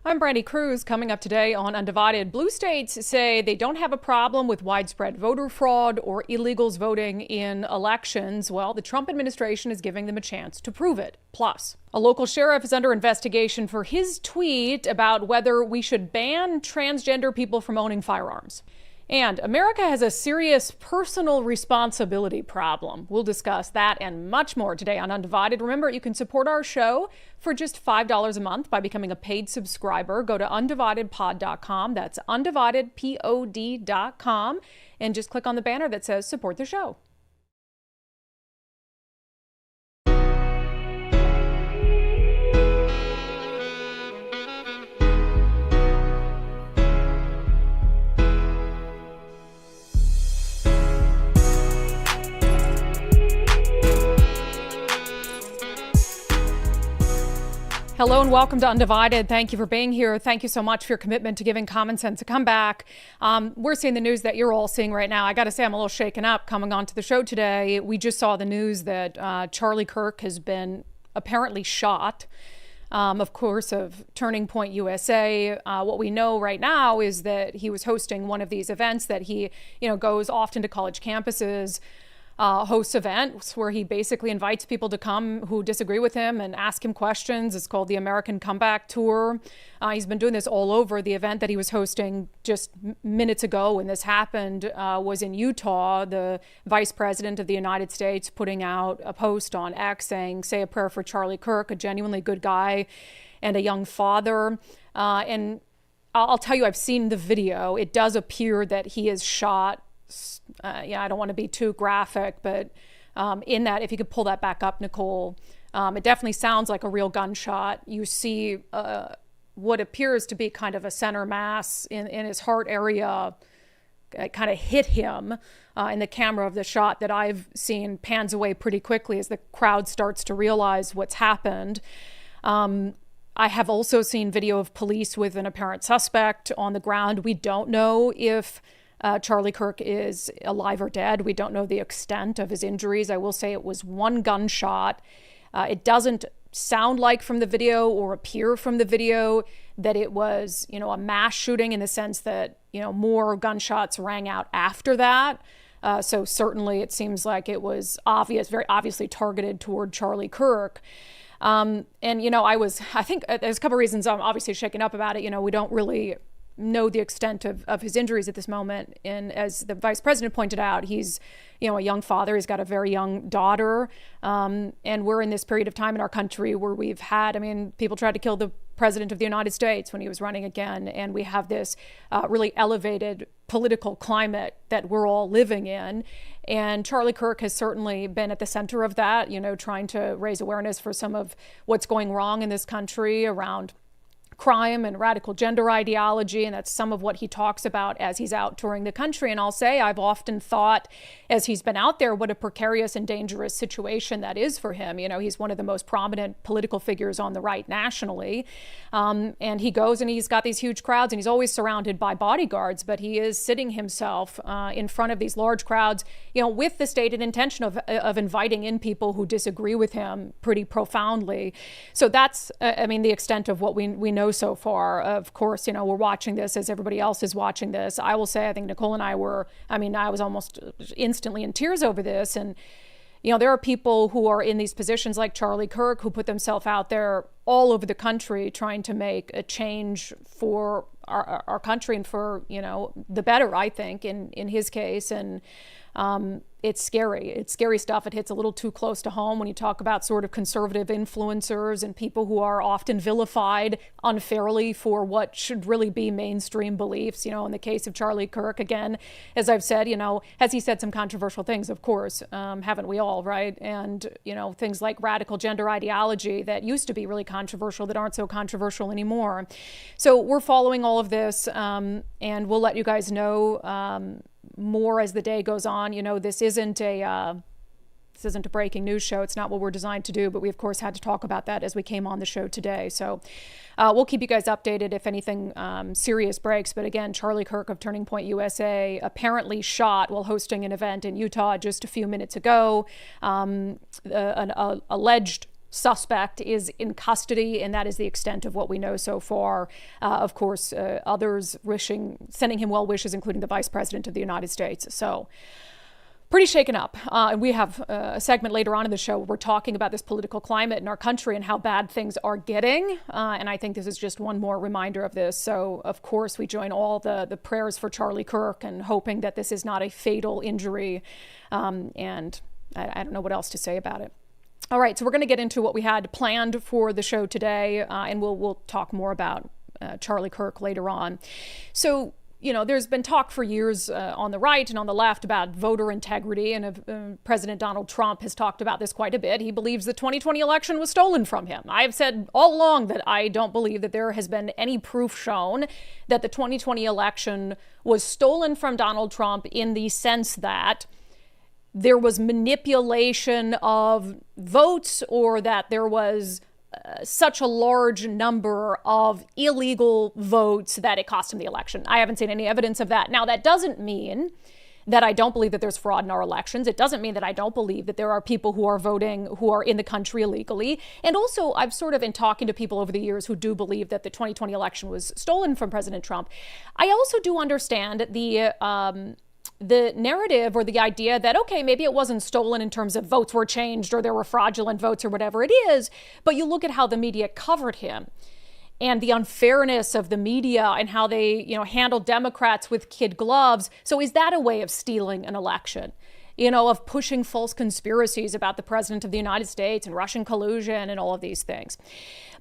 I'm Brandi Kruse. Coming up today on Undivided, blue states say they don't have a problem with widespread voter fraud or illegals voting in elections. Well, the Trump administration is giving them a chance to prove it. Plus, a local sheriff is under investigation for his tweet about whether we should ban transgender people from owning firearms. And America has a serious personal responsibility problem. We'll discuss that and much more today on Undivided. Remember, you can support our show for just $5 a month by becoming a paid subscriber. Go to undividedpod.com. That's undividedpod.com. And just click on the banner that says support the show. Hello and welcome to Undivided. Thank you for being here. Thank you so much for your commitment to giving common sense a comeback. We're seeing the news that you're all seeing right now. I got to say, I'm a little shaken up coming onto the show today. We just saw the news that Charlie Kirk has been apparently shot, of course, of Turning Point USA. What we know right now is that he was hosting one of these events that he, goes often to college campuses, hosts events where he basically invites people to come who disagree with him and ask him questions. It's called the American Comeback Tour. He's been doing this all over. The event that he was hosting just minutes ago when this happened was in Utah. The vice president of the United States putting out a post on X saying, "Say a prayer for Charlie Kirk, a genuinely good guy and a young father." And I'll tell you, I've seen the video. It does appear that he is shot. I don't want to be too graphic, but in that, if you could pull that back up, Nicole, it definitely sounds like a real gunshot. You see what appears to be kind of a center mass in his heart area kind of hit him, and the camera of the shot that I've seen pans away pretty quickly as the crowd starts to realize what's happened. I have also seen video of police with an apparent suspect on the ground. We don't know if Charlie Kirk is alive or dead. We don't know the extent of his injuries. I will say it was one gunshot. It doesn't sound like from the video or appear from the video that it was, a mass shooting in the sense that, more gunshots rang out after that. So certainly it seems like it was obvious, very obviously targeted toward Charlie Kirk. I think there's a couple of reasons I'm obviously shaken up about it. We don't really know the extent of his injuries at this moment. And as the vice president pointed out, he's, a young father. He's got a very young daughter. And we're in this period of time in our country where we've had, people tried to kill the president of the United States when he was running again. And we have this really elevated political climate that we're all living in. And Charlie Kirk has certainly been at the center of that, trying to raise awareness for some of what's going wrong in this country around crime and radical gender ideology, and that's some of what he talks about as he's out touring the country. And I'll say I've often thought, as he's been out there, what a precarious and dangerous situation that is for him. He's one of the most prominent political figures on the right nationally, and he goes and he's got these huge crowds, and he's always surrounded by bodyguards, but he is sitting himself in front of these large crowds, with the stated intention of inviting in people who disagree with him pretty profoundly. So that's, the extent of what we know so far. Of course, we're watching this as everybody else is watching this. I will say, I think Nicole and I were, I was almost instantly in tears over this. And, there are people who are in these positions like Charlie Kirk who put themselves out there all over the country trying to make a change for our country and for, the better, I think, in his case. And it's scary. It's scary stuff. It hits a little too close to home when you talk about sort of conservative influencers and people who are often vilified unfairly for what should really be mainstream beliefs. In the case of Charlie Kirk, again, as I've said, has he said some controversial things? Of course, haven't we all, right? And, things like radical gender ideology that used to be really controversial that aren't so controversial anymore. So we're following all of this, and we'll let you guys know more as the day goes on. This isn't a breaking news show. It's not what we're designed to do, but we of course had to talk about that as we came on the show today. So we'll keep you guys updated if anything serious breaks. But again, Charlie Kirk of Turning Point USA apparently shot while hosting an event in Utah just a few minutes ago. An alleged suspect is in custody, and that is the extent of what we know so far. Of course, others sending him well wishes, including the Vice President of the United States. So pretty shaken up. And we have a segment later on in the show where we're talking about this political climate in our country and how bad things are getting. And I think this is just one more reminder of this. So, of course, we join all the prayers for Charlie Kirk and hoping that this is not a fatal injury. And I don't know what else to say about it. All right, so we're going to get into what we had planned for the show today, and we'll talk more about Charlie Kirk later on. So, there's been talk for years on the right and on the left about voter integrity, and President Donald Trump has talked about this quite a bit. He believes the 2020 election was stolen from him. I've said all along that I don't believe that there has been any proof shown that the 2020 election was stolen from Donald Trump in the sense that there was manipulation of votes or that there was such a large number of illegal votes that it cost him the election. I haven't seen any evidence of that. Now, that doesn't mean that I don't believe that there's fraud in our elections. It doesn't mean that I don't believe that there are people who are voting who are in the country illegally. And also, I've sort of been talking to people over the years who do believe that the 2020 election was stolen from President Trump. I also do understand the narrative or the idea that, okay, maybe it wasn't stolen in terms of votes were changed or there were fraudulent votes or whatever it is, but you look at how the media covered him and the unfairness of the media and how they, handled Democrats with kid gloves. So is that a way of stealing an election? Of pushing false conspiracies about the president of the United States and Russian collusion and all of these things.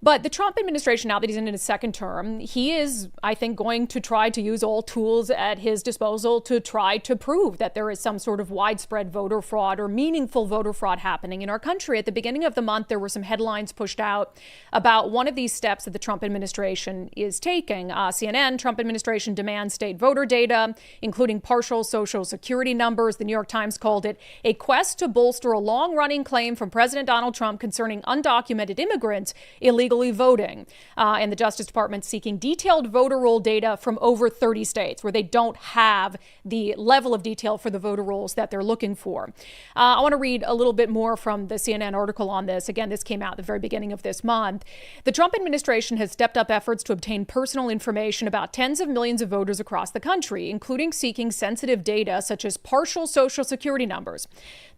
But the Trump administration, now that he's in his second term, he is, I think, going to try to use all tools at his disposal to try to prove that there is some sort of widespread voter fraud or meaningful voter fraud happening in our country. At the beginning of the month, there were some headlines pushed out about one of these steps that the Trump administration is taking. CNN, Trump administration demands state voter data, including partial social security numbers. The New York Times called it a quest to bolster a long-running claim from President Donald Trump concerning undocumented immigrants illegally voting. And the Justice Department seeking detailed voter roll data from over 30 states where they don't have the level of detail for the voter rolls that they're looking for. I want to read a little bit more from the CNN article on this. Again, this came out at the very beginning of this month. The Trump administration has stepped up efforts to obtain personal information about tens of millions of voters across the country, including seeking sensitive data such as partial social security numbers.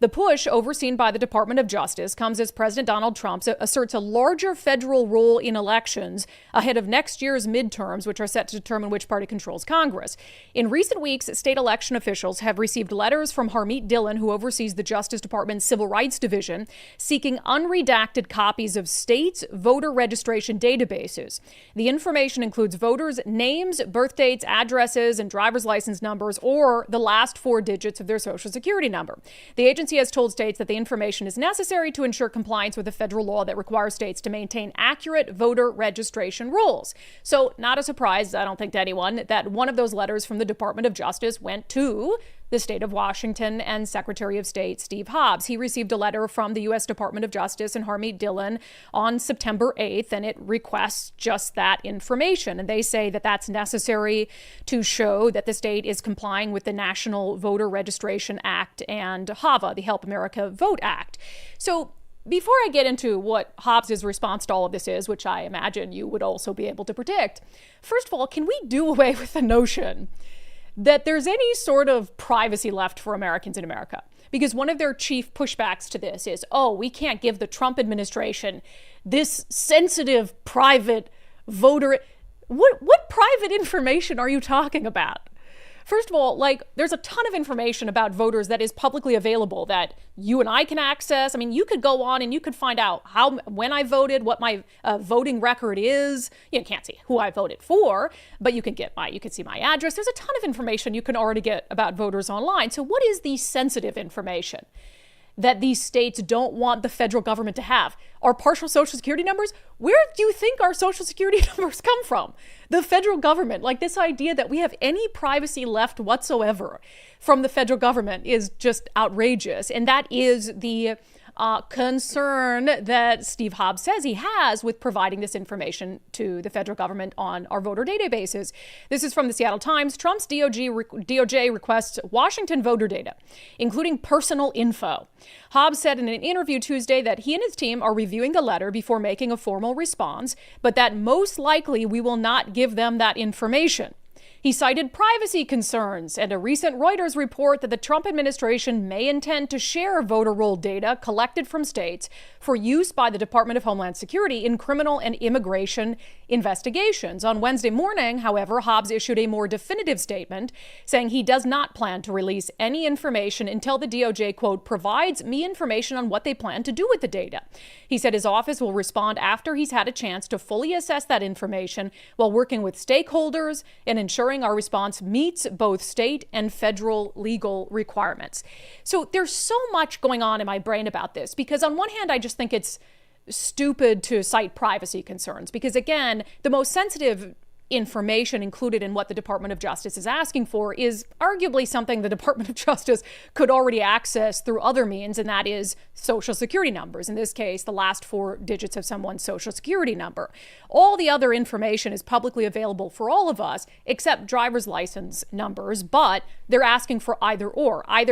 The push, overseen by the Department of Justice, comes as President Donald Trump asserts a larger federal role in elections ahead of next year's midterms, which are set to determine which party controls Congress. In recent weeks, state election officials have received letters from Harmeet Dillon, who oversees the Justice Department's Civil Rights Division, seeking unredacted copies of states' voter registration databases. The information includes voters' names, birth dates, addresses, and driver's license numbers, or the last four digits of their social security number. The agency has told states that the information is necessary to ensure compliance with a federal law that requires states to maintain accurate voter registration rules. So not a surprise, I don't think, to anyone that one of those letters from the Department of Justice went to the state of Washington and Secretary of State Steve Hobbs. He received a letter from the U.S. Department of Justice and Harmeet Dillon on September 8th, and it requests just that information. And they say that that's necessary to show that the state is complying with the National Voter Registration Act and HAVA, the Help America Vote Act. So before I get into what Hobbs' response to all of this is, which I imagine you would also be able to predict, first of all, can we do away with the notion that there's any sort of privacy left for Americans in America? Because one of their chief pushbacks to this is, we can't give the Trump administration this sensitive private voter. What private information are you talking about? First of all, there's a ton of information about voters that is publicly available that you and I can access. I mean, you could go on and you could find out when I voted, what my voting record is. You can't see who I voted for, but you can see my address. There's a ton of information you can already get about voters online. So what is the sensitive information that these states don't want the federal government to have? Our partial social security numbers? Where do you think our social security numbers come from? The federal government. This idea that we have any privacy left whatsoever from the federal government is just outrageous. And that is the concern that Steve Hobbs says he has with providing this information to the federal government on our voter databases. This is from the Seattle Times. Trump's DOJ requests Washington voter data, including personal info. Hobbs said in an interview Tuesday that he and his team are reviewing the letter before making a formal response, but that most likely we will not give them that information. He cited privacy concerns and a recent Reuters report that the Trump administration may intend to share voter roll data collected from states for use by the Department of Homeland Security in criminal and immigration investigations. On Wednesday morning, however, Hobbs issued a more definitive statement saying he does not plan to release any information until the DOJ, quote, provides me information on what they plan to do with the data. He said his office will respond after he's had a chance to fully assess that information while working with stakeholders and ensuring our response meets both state and federal legal requirements. So there's so much going on in my brain about this, because on one hand, I just think it's stupid to cite privacy concerns, because again, the most sensitive information included in what the Department of Justice is asking for is arguably something the Department of Justice could already access through other means, and that is social security numbers. In this case, the last 4 digits of someone's social security number. All the other information is publicly available for all of us, except driver's license numbers, but they're asking for either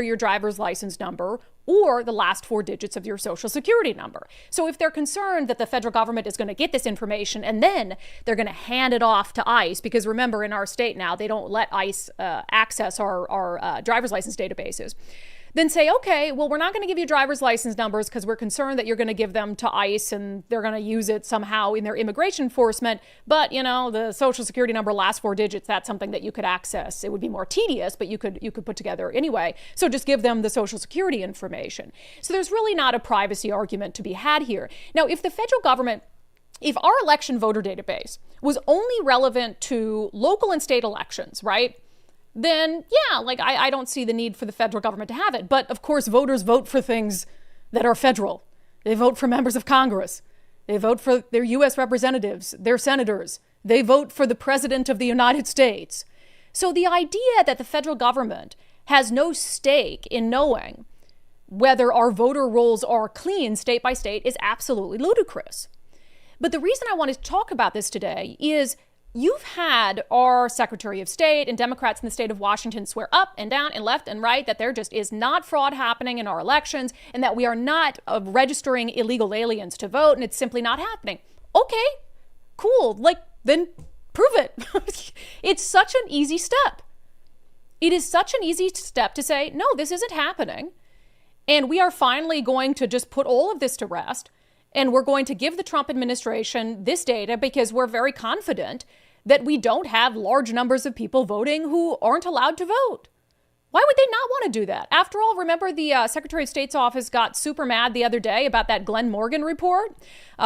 your driver's license number or the last 4 digits of your social security number. So if they're concerned that the federal government is going to get this information and then they're going to hand it off to ICE, because remember, in our state now, they don't let ICE access our driver's license databases, then say, okay, well, we're not going to give you driver's license numbers because we're concerned that you're going to give them to ICE and they're going to use it somehow in their immigration enforcement. But, the social security number, last 4 digits, that's something that you could access. It would be more tedious, but you could put together anyway. So just give them the social security information. So there's really not a privacy argument to be had here. Now, if the federal government, if our election voter database was only relevant to local and state elections, right? Then, yeah, I don't see the need for the federal government to have it. But of course, voters vote for things that are federal. They vote for members of Congress. They vote for their U.S. representatives, their senators. They vote for the president of the United States. So the idea that the federal government has no stake in knowing whether our voter rolls are clean state by state is absolutely ludicrous. But the reason I wanted to talk about this today is you've had our Secretary of State and Democrats in the state of Washington swear up and down and left and right that there just is not fraud happening in our elections and that we are not registering illegal aliens to vote, and it's simply not happening. Okay, cool. Then prove it. It's such an easy step. It is such an easy step to say, no, this isn't happening. And we are finally going to just put all of this to rest. And we're going to give the Trump administration this data because we're very confident that we don't have large numbers of people voting who aren't allowed to vote. Why would they not want to do that? After all, remember the Secretary of State's office got super mad the other day about that Glenn Morgan report?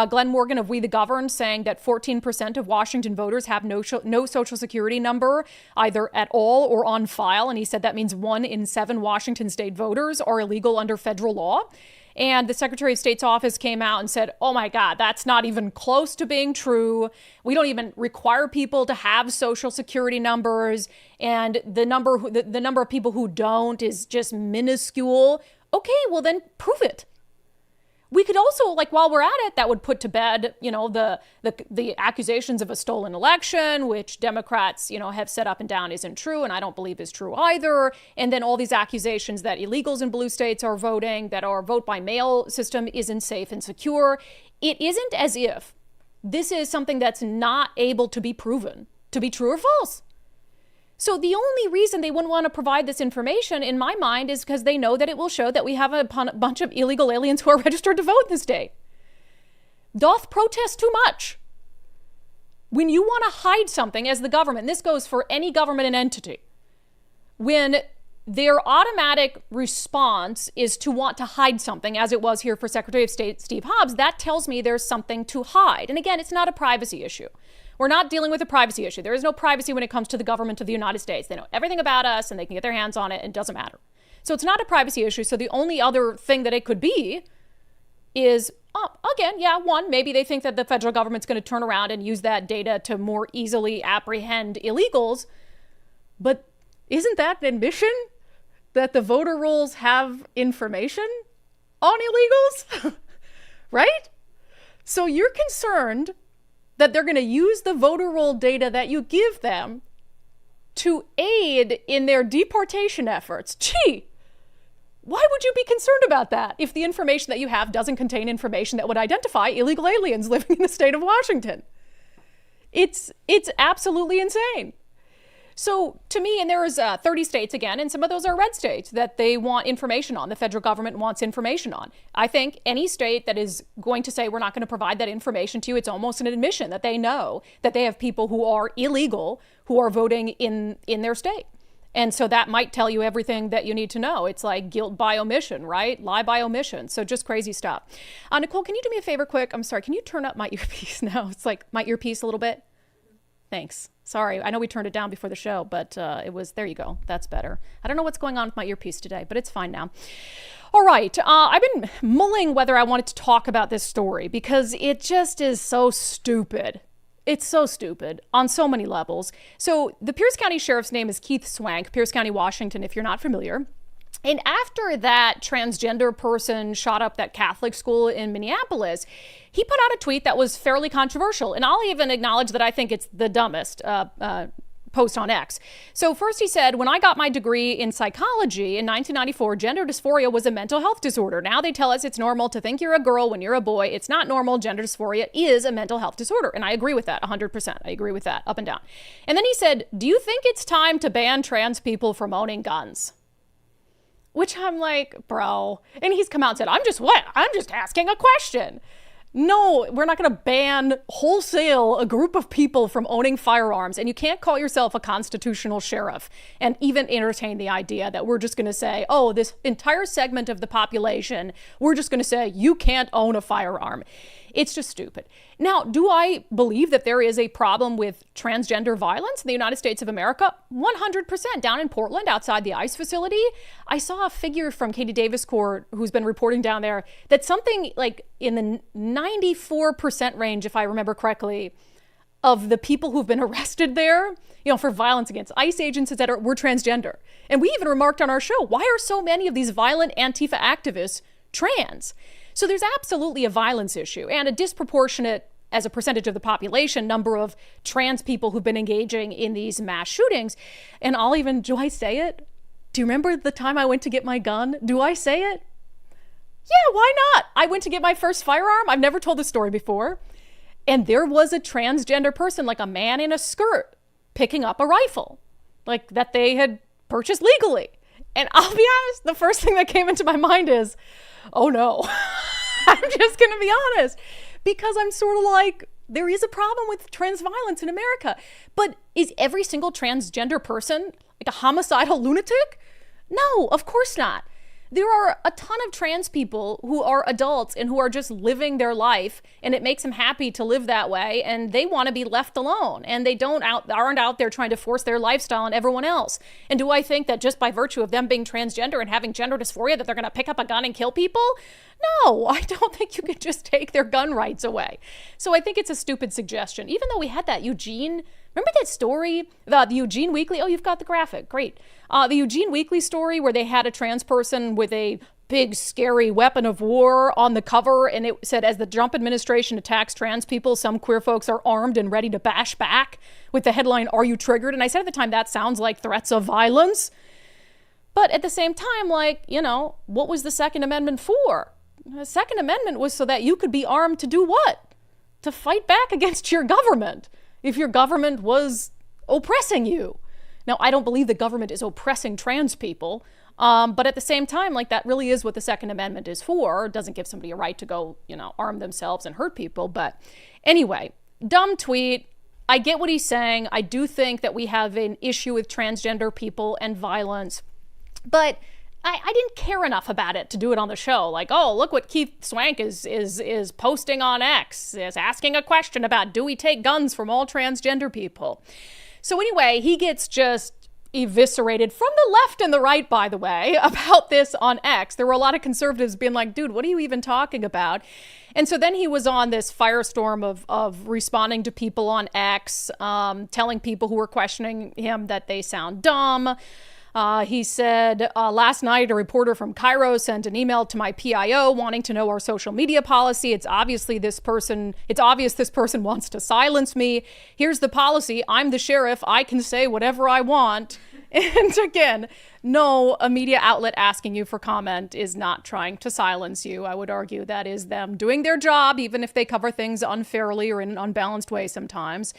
Glenn Morgan of We the Governed saying that 14% of Washington voters have no social security number either at all or on file. And he said that means 1 in 7 Washington state voters are illegal under federal law. And the Secretary of State's office came out and said, oh my God, that's not even close to being true. We don't even require people to have social security numbers. And the number of people who don't is just minuscule. Okay, well then prove it. We could also, while we're at it, that would put to bed, the accusations of a stolen election, which Democrats, have said up and down isn't true, and I don't believe is true either. And then all these accusations that illegals in blue states are voting, that our vote by mail system isn't safe and secure. It isn't as if this is something that's not able to be proven to be true or false. So the only reason they wouldn't want to provide this information, in my mind, is because they know that it will show that we have a bunch of illegal aliens who are registered to vote in the state. Doth protest too much. When you want to hide something as the government, and this goes for any government and entity, when their automatic response is to want to hide something, as it was here for Secretary of State Steve Hobbs, that tells me there's something to hide. And again, it's not a privacy issue. We're not dealing with a privacy issue. There is no privacy when it comes to the government of the United States. They know everything about us and they can get their hands on it and it doesn't matter. So it's not a privacy issue. So the only other thing that it could be is, one, maybe they think that the federal government's going to turn around and use that data to more easily apprehend illegals. But isn't that the admission that the voter rolls have information? on illegals, right? So you're concerned that they're going to use the voter roll data that you give them to aid in their deportation efforts. Gee, why would you be concerned about that if the information that you have doesn't contain information that would identify illegal aliens living in the state of Washington? It's absolutely insane. So to me, and there's 30 states again, and some of those are red states that they want information on, the federal government wants information on. I think any state that is going to say we're not going to provide that information to you, it's almost an admission that they know that they have people who are illegal who are voting in their state. And so that might tell you everything that you need to know. It's like guilt by omission, right? Lie by omission. So just crazy stuff. Nicole, can you do me a favor quick? I'm sorry. Can you turn up my earpiece now? It's like my earpiece a little bit. Thanks. Sorry. I know we turned it down before the show, but it was, there you go. That's better. I don't know what's going on with my earpiece today, but it's fine now. All right. I've been mulling whether I wanted to talk about this story because it just is so stupid. It's so stupid on so many levels. So the Pierce County Sheriff's name is Keith Swank, Pierce County, Washington, if you're not familiar. And after that transgender person shot up that Catholic school in Minneapolis, he put out a tweet that was fairly controversial. And I'll even acknowledge that I think it's the dumbest post on X. So first he said, when I got my degree in psychology in 1994, gender dysphoria was a mental health disorder. Now they tell us it's normal to think you're a girl when you're a boy. It's not normal. Gender dysphoria is a mental health disorder. And I agree with that 100%. I agree with that up and down. And then he said, do you think it's time to ban trans people from owning guns? Which I'm like, bro. And he's come out and said, I'm just asking a question. No, we're not going to ban wholesale a group of people from owning firearms. And you can't call yourself a constitutional sheriff and even entertain the idea that we're just going to say, oh, this entire segment of the population, we're just going to say you can't own a firearm. It's just stupid. Now, do I believe that there is a problem with transgender violence in the United States of America? 100%. Down in Portland, outside the ICE facility, I saw a figure from Katie Davis Court, who's been reporting down there, that something like in the 94% range, if I remember correctly, of the people who've been arrested there, for violence against ICE agents, et cetera, were transgender. And we even remarked on our show, why are so many of these violent Antifa activists trans? So there's absolutely a violence issue and a disproportionate, as a percentage of the population, number of trans people who've been engaging in these mass shootings. And do I say it? Do you remember the time I went to get my gun? Do I say it? Yeah, why not? I went to get my first firearm. I've never told this story before. And there was a transgender person, like a man in a skirt, picking up a rifle, like that they had purchased legally. And I'll be honest, the first thing that came into my mind is, oh no, I'm just going to be honest, because I'm sort of like, there is a problem with trans violence in America. But is every single transgender person like a homicidal lunatic? No, of course not. There are a ton of trans people who are adults and who are just living their life, and it makes them happy to live that way, and they want to be left alone, and they aren't out there trying to force their lifestyle on everyone else. And do I think that just by virtue of them being transgender and having gender dysphoria that they're going to pick up a gun and kill people? No, I don't think you can just take their gun rights away. So I think it's a stupid suggestion. Even though we had that Eugene, remember that story, the Eugene Weekly? Oh, you've got the graphic. Great. The Eugene Weekly story where they had a trans person with a big, scary weapon of war on the cover. And it said, as the Trump administration attacks trans people, some queer folks are armed and ready to bash back, with the headline, "Are you triggered?" And I said at the time, that sounds like threats of violence. But at the same time, what was the Second Amendment for? The Second Amendment was so that you could be armed to do what? To fight back against your government if your government was oppressing you. Now, I don't believe the government is oppressing trans people, but at the same time, that really is what the Second Amendment is for. It doesn't give somebody a right to go, arm themselves and hurt people. But anyway, dumb tweet. I get what he's saying. I do think that we have an issue with transgender people and violence, but I didn't care enough about it to do it on the show. Like, oh, look what Keith Swank is posting on X, is asking a question about, do we take guns from all transgender people? So anyway, he gets just eviscerated from the left and the right, by the way, about this on X. There were a lot of conservatives being like, dude, what are you even talking about? And so then he was on this firestorm of responding to people on X, telling people who were questioning him that they sound dumb. He said, last night, a reporter from Cairo sent an email to my PIO wanting to know our social media policy. It's obvious this person wants to silence me. Here's the policy. I'm the sheriff. I can say whatever I want. And again, no, a media outlet asking you for comment is not trying to silence you. I would argue that is them doing their job, even if they cover things unfairly or in an unbalanced way sometimes.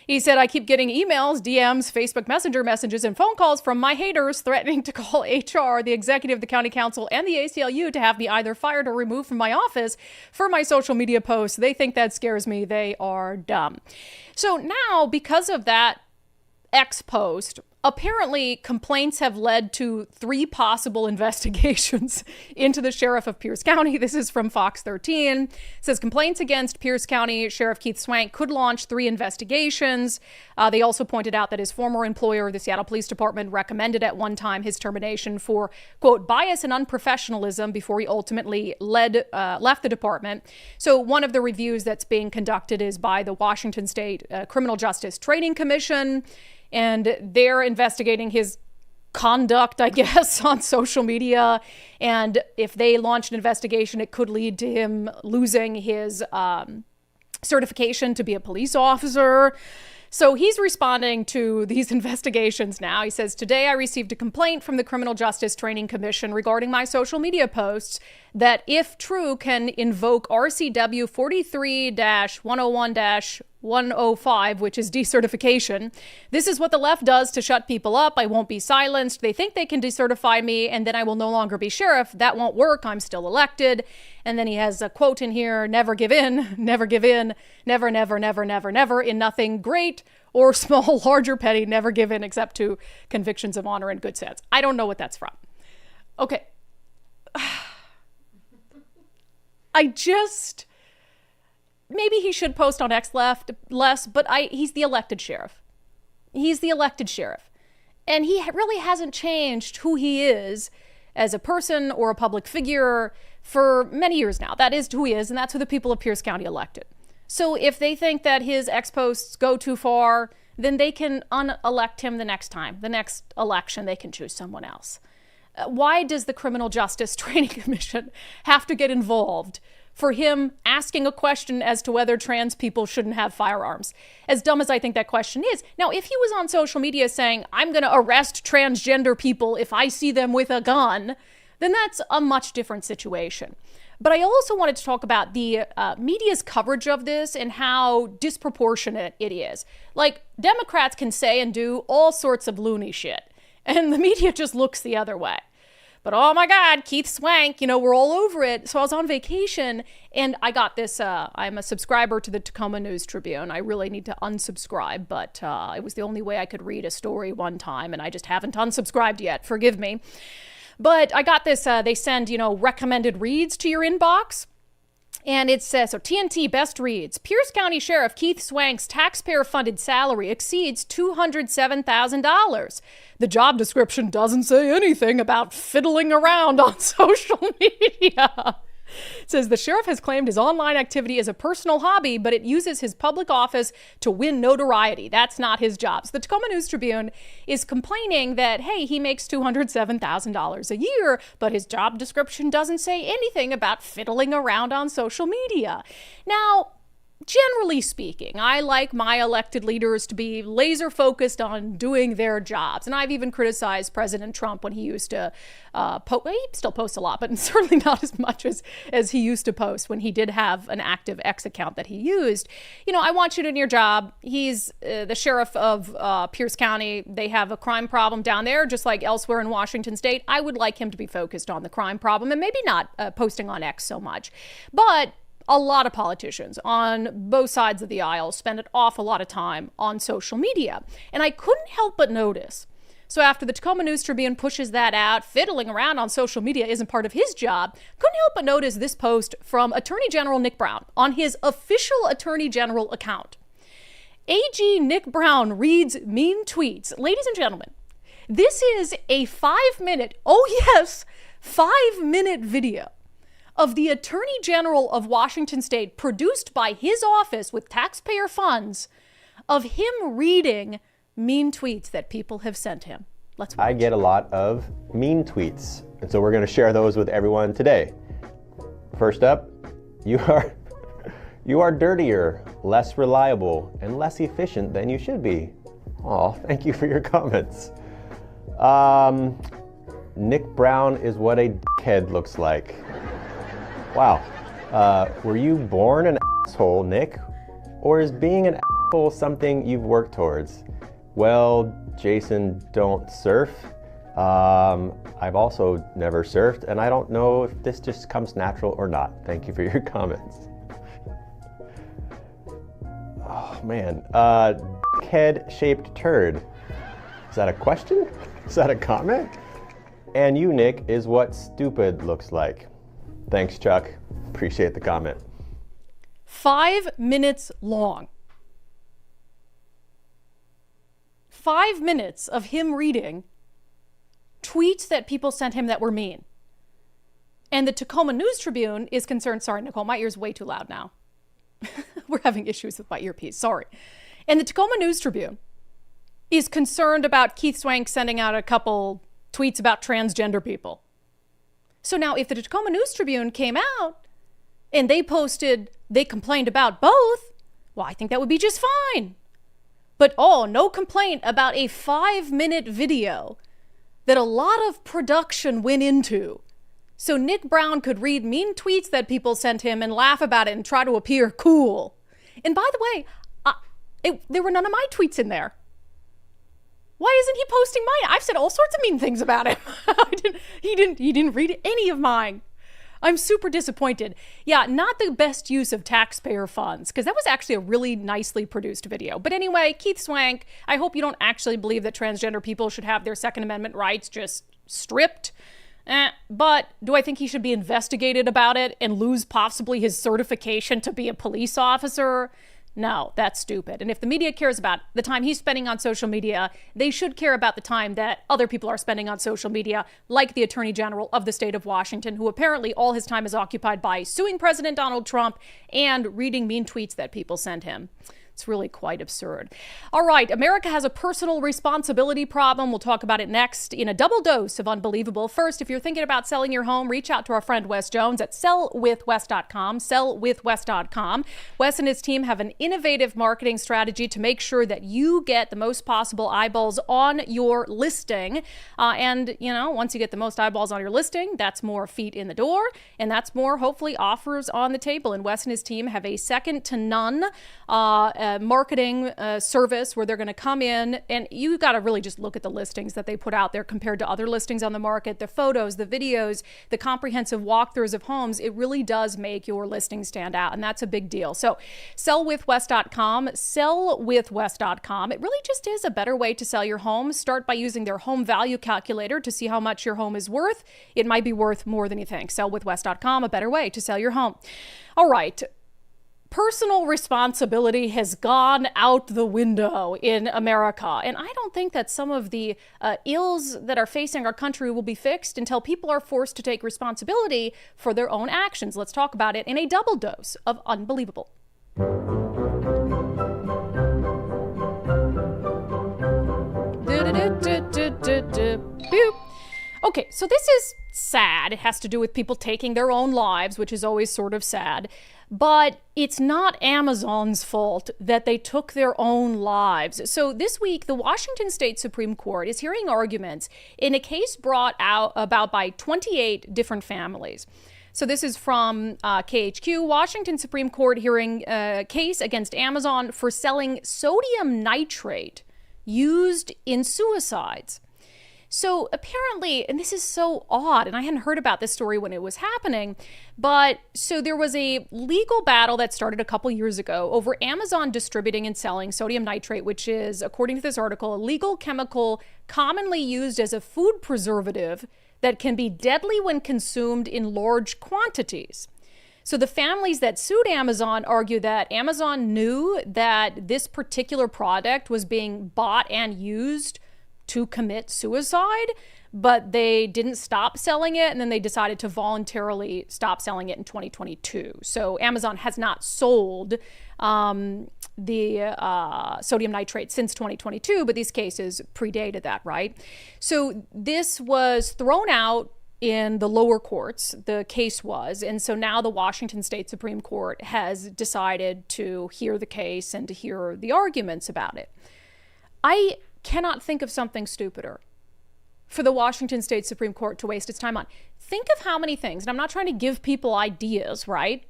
He said, I keep getting emails, DMs, Facebook Messenger messages, and phone calls from my haters threatening to call HR, the executive, the county council, and the ACLU to have me either fired or removed from my office for my social media posts. They think that scares me. They are dumb. So now, because of that X post, apparently complaints have led to 3 possible investigations into the sheriff of Pierce County. This is from Fox 13. It says complaints against Pierce County Sheriff Keith Swank could launch 3 investigations. They also pointed out that his former employer, the Seattle Police Department, recommended at one time his termination for, quote, bias and unprofessionalism before he ultimately left the department. So one of the reviews that's being conducted is by the Washington State Criminal Justice Training Commission. And they're investigating his conduct, I guess, on social media. And if they launch an investigation, it could lead to him losing his certification to be a police officer. So he's responding to these investigations now. He says, today I received a complaint from the Criminal Justice Training Commission regarding my social media posts that, if true, can invoke RCW 43-101-105, which is decertification. This is what the left does to shut people up. I won't be silenced. They think they can decertify me and then I will no longer be sheriff. That won't work. I'm still elected. And then he has a quote in here, never give in, never give in, never, never, never, never, never, in nothing great or small, large or petty, never give in except to convictions of honor and good sense. I don't know what that's from. Okay. Maybe he should post on X less, but he's the elected sheriff. He's the elected sheriff. And he really hasn't changed who he is as a person or a public figure for many years now. That is who he is, and that's who the people of Pierce County elected. So if they think that his X posts go too far, then they can unelect him the next time. The next election, they can choose someone else. Why does the Criminal Justice Training Commission have to get involved for him asking a question as to whether trans people shouldn't have firearms? As dumb as I think that question is. Now, if he was on social media saying, I'm going to arrest transgender people if I see them with a gun, then that's a much different situation. But I also wanted to talk about the media's coverage of this and how disproportionate it is. Like, Democrats can say and do all sorts of loony shit, and the media just looks the other way. But oh my God, Keith Swank, we're all over it. So I was on vacation and I got this, I'm a subscriber to the Tacoma News Tribune. I really need to unsubscribe, but it was the only way I could read a story one time and I just haven't unsubscribed yet. Forgive me. But I got this, they send, recommended reads to your inbox. And it says, so TNT best reads, Pierce County Sheriff Keith Swank's taxpayer-funded salary exceeds $207,000. The job description doesn't say anything about fiddling around on social media. It says the sheriff has claimed his online activity is a personal hobby, but it uses his public office to win notoriety. That's not his job. So the Tacoma News Tribune is complaining that, hey, he makes $207,000 a year, but his job description doesn't say anything about fiddling around on social media. Now, generally speaking, I like my elected leaders to be laser focused on doing their jobs. And I've even criticized President Trump when he used to he still posts a lot, but certainly not as much as he used to post when he did have an active X account that he used. I want you to do your job. He's the sheriff of Pierce County. They have a crime problem down there, just like elsewhere in Washington state. I would like him to be focused on the crime problem and maybe not posting on X so much. But a lot of politicians on both sides of the aisle spend an awful lot of time on social media. And I couldn't help but notice. So after the Tacoma News Tribune pushes that out, fiddling around on social media isn't part of his job, couldn't help but notice this post from Attorney General Nick Brown on his official Attorney General account. AG Nick Brown reads mean tweets. Ladies and gentlemen, this is a 5-minute video of the Attorney General of Washington State, produced by his office with taxpayer funds, of him reading mean tweets that people have sent him. Let's watch. I get a lot of mean tweets, and so we're going to share those with everyone today. First up, you are dirtier, less reliable, and less efficient than you should be. Aw, thank you for your comments. Nick Brown is what a dickhead looks like. Wow. Were you born an asshole, Nick? Or is being an asshole something you've worked towards? Well, Jason, don't surf. I've also never surfed, and I don't know if this just comes natural or not. Thank you for your comments. Oh man, dickhead-shaped turd. Is that a question? Is that a comment? And you, Nick, is what stupid looks like. Thanks, Chuck. Appreciate the comment. 5 minutes long. 5 minutes of him reading tweets that people sent him that were mean. And the Tacoma News Tribune is concerned. Sorry, Nicole, my ear's way too loud now. We're having issues with my earpiece. Sorry. And the Tacoma News Tribune is concerned about Keith Swank sending out a couple tweets about transgender people. So now if the Tacoma News Tribune came out and they complained about both, well, I think that would be just fine. But no complaint about a 5-minute video that a lot of production went into. So Nick Brown could read mean tweets that people sent him and laugh about it and try to appear cool. And by the way, there were none of my tweets in there. Why isn't he posting mine? I've said all sorts of mean things about him. He didn't read any of mine. I'm super disappointed. Yeah, not the best use of taxpayer funds, because that was actually a really nicely produced video. But anyway, Keith Swank, I hope you don't actually believe that transgender people should have their Second Amendment rights just stripped. But do I think he should be investigated about it and lose possibly his certification to be a police officer? No, that's stupid. And if the media cares about the time he's spending on social media, they should care about the time that other people are spending on social media, like the Attorney General of the state of Washington, who apparently all his time is occupied by suing President Donald Trump and reading mean tweets that people send him. It's really quite absurd. All right, America has a personal responsibility problem. We'll talk about it next in a double dose of unbelievable. First, if you're thinking about selling your home, reach out to our friend Wes Jones at sellwithwes.com, sellwithwes.com. Wes and his team have an innovative marketing strategy to make sure that you get the most possible eyeballs on your listing. And, once you get the most eyeballs on your listing, that's more feet in the door, and that's more, hopefully, offers on the table. And Wes and his team have a second to none marketing service where they're going to come in, and you got to really just look at the listings that they put out there compared to other listings on the market, the photos, the videos, the comprehensive walkthroughs of homes. It really does make your listing stand out, and that's a big deal. So sellwithwes.com, sellwithwes.com. It really just is a better way to sell your home. Start by using their home value calculator to see how much your home is worth. It might be worth more than you think. Sellwithwes.com, a better way to sell your home. All right. Personal responsibility has gone out the window in America. And I don't think that some of the ills that are facing our country will be fixed until people are forced to take responsibility for their own actions. Let's talk about it in a double dose of unbelievable. Okay, so this is sad. It has to do with people taking their own lives, which is always sort of sad. But it's not Amazon's fault that they took their own lives. So this week, the Washington State Supreme Court is hearing arguments in a case brought out about by 28 different families. So this is from KHQ. Washington Supreme Court hearing a case against Amazon for selling sodium nitrate used in suicides. So apparently, and this is so odd, and I hadn't heard about this story when it was happening, but so there was a legal battle that started a couple years ago over Amazon distributing and selling sodium nitrate, which is, according to this article, a legal chemical commonly used as a food preservative that can be deadly when consumed in large quantities. So the families that sued Amazon argue that Amazon knew that this particular product was being bought and used to commit suicide, but they didn't stop selling it, and then they decided to voluntarily stop selling it in 2022. So Amazon has not sold the sodium nitrate since 2022, but these cases predated that, right? So this was thrown out in the lower courts, the case was, and so now the Washington State Supreme Court has decided to hear the case and to hear the arguments about it. I cannot think of something stupider for the Washington State Supreme Court to waste its time on. Think of how many things, and I'm not trying to give people ideas, right?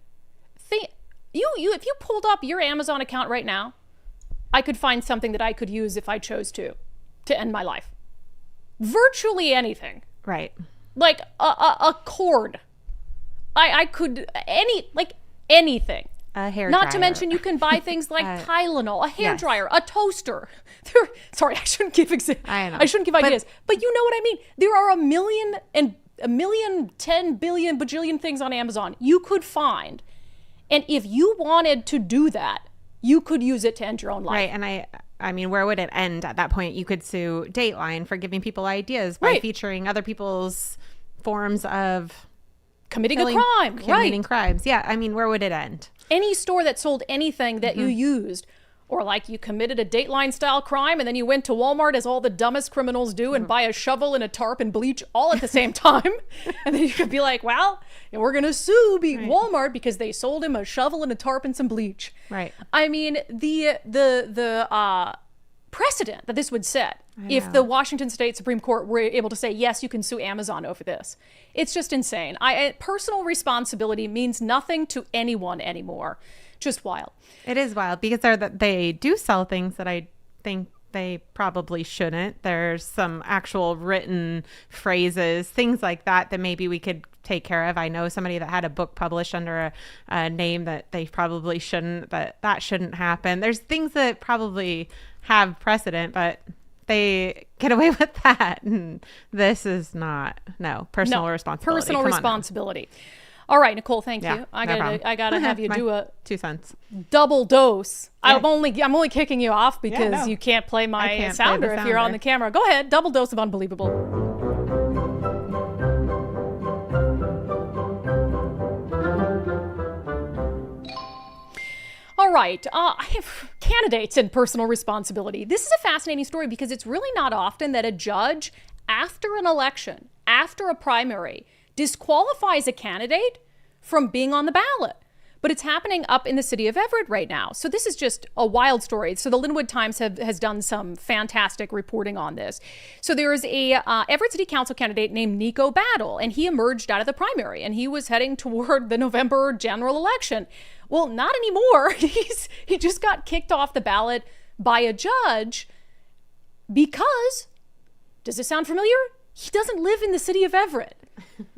If you pulled up your Amazon account right now, I could find something that I could use if I chose to end my life. Virtually anything. Right. Like a cord. I could, anything. A hair Not dryer. to mention you can buy things like Tylenol, a hair yes. dryer, a toaster. Sorry, I shouldn't give I shouldn't give ideas. But you know what I mean? There are a million, 10 billion, bajillion things on Amazon you could find. And if you wanted to do that, you could use it to end your own life. Right. And I mean, where would it end at that point? You could sue Dateline for giving people ideas by featuring other people's forms of committing committing crimes. Yeah. I mean, where would it end? Any store that sold anything that you used, or like you committed a Dateline style crime and then you went to Walmart, as all the dumbest criminals do, and buy a shovel and a tarp and bleach all at the same time. And then you could be like, well, we're going to sue Walmart because they sold him a shovel and a tarp and some bleach. Right. I mean, the precedent that this would set if the Washington State Supreme Court were able to say, yes, you can sue Amazon over this. It's just insane. Personal responsibility means nothing to anyone anymore. Just wild. It is wild because they do sell things that I think they probably shouldn't. There's some actual written phrases, things like that maybe we could take care of. I know somebody that had a book published under a name that they probably shouldn't, that shouldn't happen. There's things that probably have precedent, but they get away with that. And this is not, personal responsibility. Personal responsibility. All right, Nicole, thank you. I gotta have you do a 2 cents double dose. Yeah. I'm only kicking you off because you can't play my sounder if you're on the camera. Go ahead, double dose of unbelievable. All right, I have candidates in personal responsibility. This is a fascinating story because it's really not often that a judge, after an election, after a primary, disqualifies a candidate from being on the ballot. But it's happening up in the city of Everett right now. So this is just a wild story. So the Linwood Times has done some fantastic reporting on this. So there is a Everett City Council candidate named Nico Battle, and he emerged out of the primary, and he was heading toward the November general election. Well, not anymore. He just got kicked off the ballot by a judge because, does this sound familiar? He doesn't live in the city of Everett.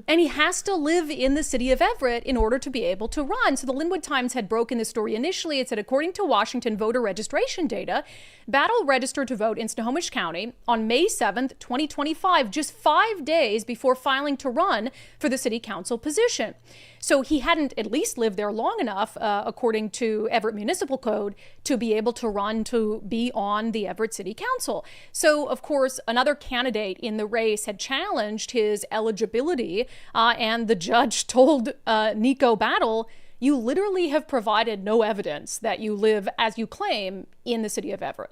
And he has to live in the city of Everett in order to be able to run. So the Linwood Times had broken this story initially. It said, according to Washington voter registration data, Battle registered to vote in Snohomish County on May 7th, 2025, just 5 days before filing to run for the city council position. So he hadn't at least lived there long enough, according to Everett Municipal Code, to be able to run to be on the Everett City Council. So, of course, another candidate in the race had challenged his eligibility, and the judge told Nico Battle, you literally have provided no evidence that you live, as you claim, in the city of Everett.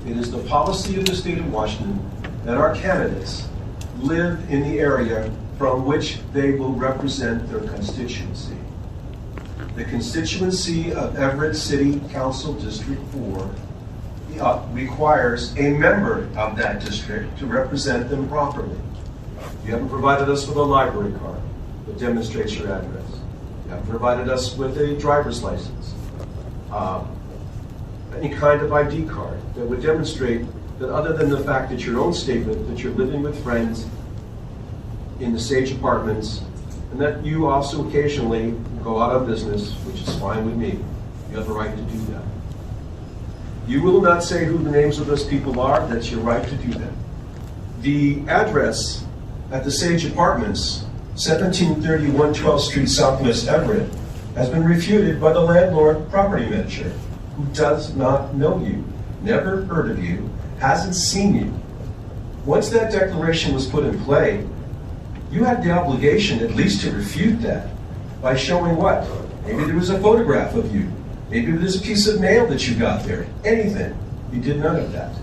It is the policy of the state of Washington that our candidates live in the area from which they will represent their constituency. The constituency of Everett City Council District 4 requires a member of that district to represent them properly. You haven't provided us with a library card that demonstrates your address. You haven't provided us with a driver's license, any kind of ID card that would demonstrate that, other than the fact that your own statement that you're living with friends in the Sage Apartments, and that you also occasionally go out of business, which is fine with me. You have a right to do that. You will not say who the names of those people are. That's your right to do that. The address at the Sage Apartments, 1731 12th Street, Southwest Everett, has been refuted by the landlord property manager, who does not know you, never heard of you, hasn't seen you. Once that declaration was put in play, you had the obligation at least to refute that by showing what? Maybe there was a photograph of you. Maybe there's a piece of mail that you got there. Anything. You did none of that.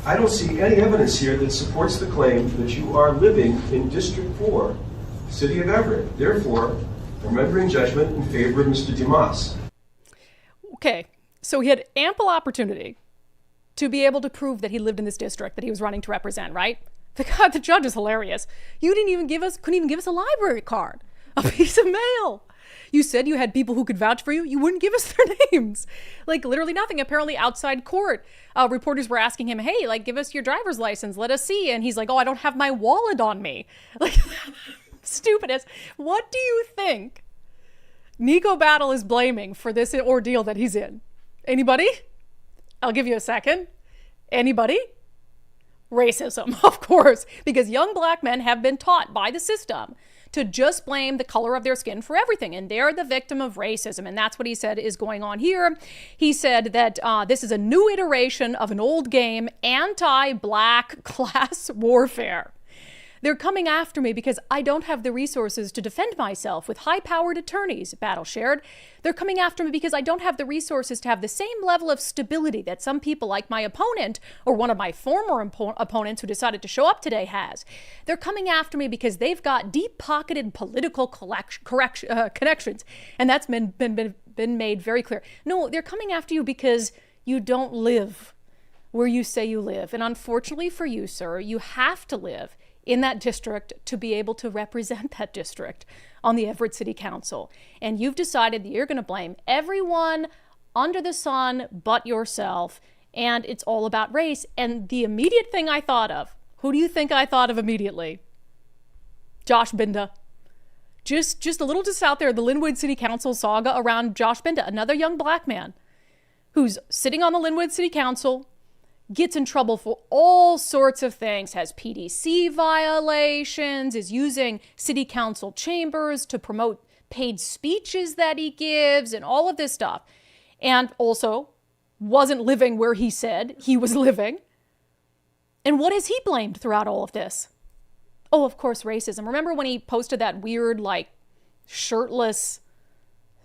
I don't see any evidence here that supports the claim that you are living in District 4, City of Everett. Therefore, I'm rendering judgment in favor of Mr. Dimas. Okay, so he had ample opportunity to be able to prove that he lived in this district that he was running to represent, right? The judge is hilarious. You couldn't even give us a library card, a piece of mail. You said you had people who could vouch for you. You wouldn't give us their names. Like literally nothing. Apparently outside court, reporters were asking him, hey, like give us your driver's license. Let us see. And he's like, oh, I don't have my wallet on me. Like stupidest. What do you think Nico Battle is blaming for this ordeal that he's in? Anybody? I'll give you a second. Anybody? Racism, of course, because young black men have been taught by the system to just blame the color of their skin for everything. And they're the victim of racism. And that's what he said is going on here. He said that this is a new iteration of an old game, anti-black class warfare. They're coming after me because I don't have the resources to defend myself with high-powered attorneys, Battle shared. They're coming after me because I don't have the resources to have the same level of stability that some people like my opponent or one of my former opponents who decided to show up today has. They're coming after me because they've got deep-pocketed political connections, and that's been made very clear. No, they're coming after you because you don't live where you say you live. And unfortunately for you, sir, you have to live in that district to be able to represent that district on the Everett City Council. And you've decided that you're going to blame everyone under the sun but yourself, and it's all about race. And the immediate thing I thought of, who do you think I thought of immediately? Josh Binda. Just a little just out there, the Linwood City Council saga around Josh Binda, another young black man who's sitting on the Linwood City Council, gets in trouble for all sorts of things, has PDC violations, is using city council chambers to promote paid speeches that he gives and all of this stuff. And also wasn't living where he said he was living. And what has he blamed throughout all of this? Oh, of course, racism. Remember when he posted that weird, like, shirtless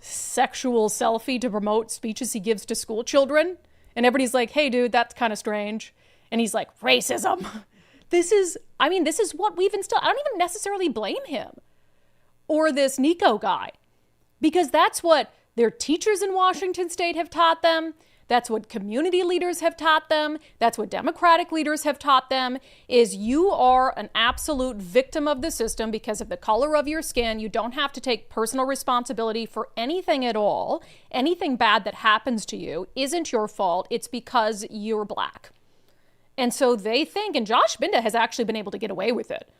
sexual selfie to promote speeches he gives to school children? And everybody's like, hey, dude, that's kind of strange. And he's like, racism. This is what we've instilled. I don't even necessarily blame him or this Nico guy, because that's what their teachers in Washington State have taught them. That's what community leaders have taught them. That's what Democratic leaders have taught them, is you are an absolute victim of the system because of the color of your skin. You don't have to take personal responsibility for anything at all. Anything bad that happens to you isn't your fault. It's because you're black. And so they think, and Josh Binda has actually been able to get away with it.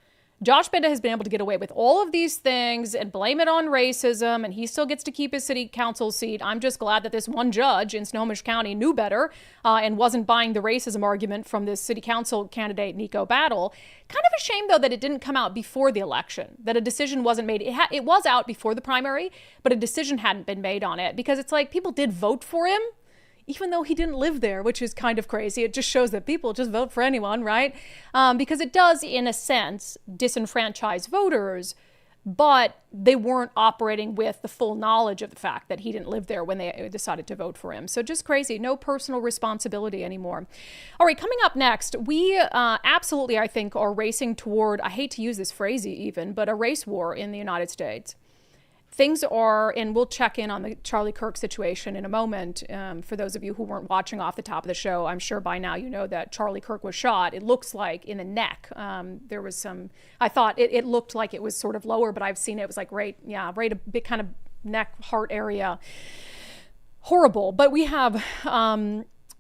Josh Binda has been able to get away with all of these things and blame it on racism, and he still gets to keep his city council seat. I'm just glad that this one judge in Snohomish County knew better and wasn't buying the racism argument from this city council candidate, Nico Battle. Kind of a shame, though, that it didn't come out before the election, that a decision wasn't made. It was out before the primary, but a decision hadn't been made on it, because it's like people did vote for him, even though he didn't live there, which is kind of crazy. It just shows that people just vote for anyone, right? Because it does, in a sense, disenfranchise voters, but they weren't operating with the full knowledge of the fact that he didn't live there when they decided to vote for him. So just crazy. No personal responsibility anymore. All right, coming up next, we absolutely, I think, are racing toward, I hate to use this phrase even, but a race war in the United States. Things are, and we'll check in on the Charlie Kirk situation in a moment. For those of you who weren't watching off the top of the show, I'm sure by now you know that Charlie Kirk was shot. It looks like in the neck. There was some, I thought it looked like it was sort of lower, but I've seen it was like right a big kind of neck, heart area. Horrible. But we have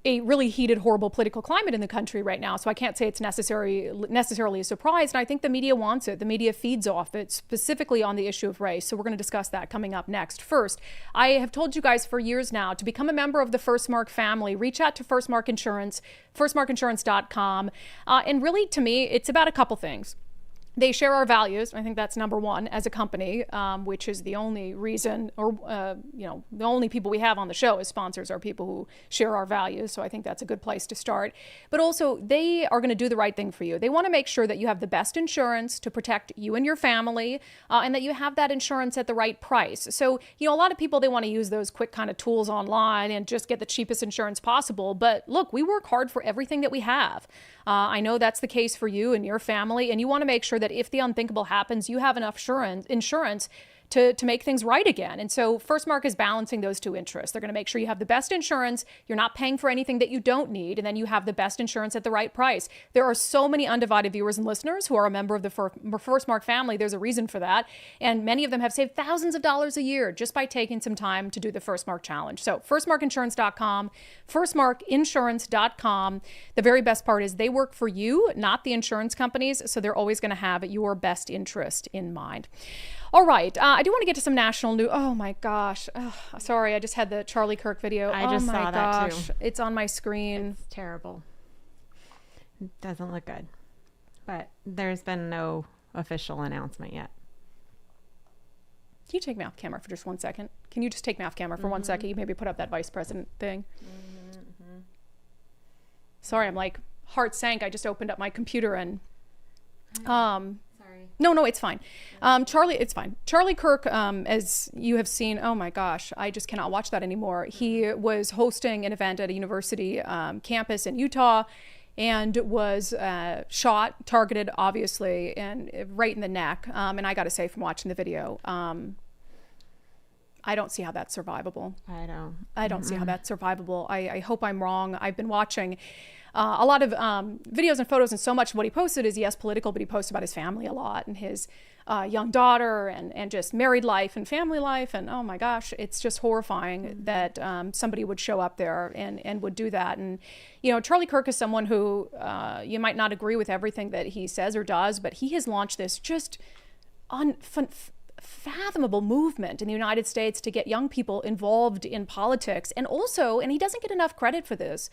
a really heated, horrible political climate in the country right now. So I can't say it's necessarily a surprise. And I think the media wants it. The media feeds off it, specifically on the issue of race. So we're going to discuss that coming up next. First, I have told you guys for years now to become a member of the First Mark family. Reach out to First Mark Insurance, firstmarkinsurance.com. And really, to me, it's about a couple things. They share our values. I think that's number one as a company, which is the only reason, or the only people we have on the show as sponsors are people who share our values. So I think that's a good place to start. But also, they are going to do the right thing for you. They want to make sure that you have the best insurance to protect you and your family, and that you have that insurance at the right price. So, a lot of people, they want to use those quick kind of tools online and just get the cheapest insurance possible. But look, we work hard for everything that we have. I know that's the case for you and your family, and you want to make sure that if the unthinkable happens, you have enough insurance to make things right again. And so First Mark is balancing those two interests. They're going to make sure you have the best insurance, you're not paying for anything that you don't need, and then you have the best insurance at the right price. There are so many undivided viewers and listeners who are a member of the First Mark family. There's a reason for that. And many of them have saved thousands of dollars a year just by taking some time to do the First Mark Challenge. So firstmarkinsurance.com, firstmarkinsurance.com. The very best part is they work for you, not the insurance companies. So they're always going to have your best interest in mind. All right. I do want to get to some national news. Oh, my gosh. Sorry, I just had the Charlie Kirk video. I just saw that too. It's on my screen. It's terrible. It doesn't look good. But there's been no official announcement yet. Can you take me off camera for just 1 second? Can you just take me off camera for 1 second? You maybe put up that vice president thing. Sorry, I'm like, heart sank. I just opened up my computer and... No, it's fine. It's fine. Charlie Kirk, as you have seen, oh my gosh, I just cannot watch that anymore. He was hosting an event at a university campus in Utah and was shot, targeted, obviously, and right in the neck. And I got to say, from watching the video, I don't see how that's survivable. I don't see how that's survivable. I hope I'm wrong. I've been watching a lot of videos and photos, and so much of what he posted is, yes, political, but he posts about his family a lot and his young daughter and just married life and family life. And oh my gosh, it's just horrifying that somebody would show up there and would do that. And, Charlie Kirk is someone who you might not agree with everything that he says or does, but he has launched this just unfathomable movement in the United States to get young people involved in politics. And also, and he doesn't get enough credit for this,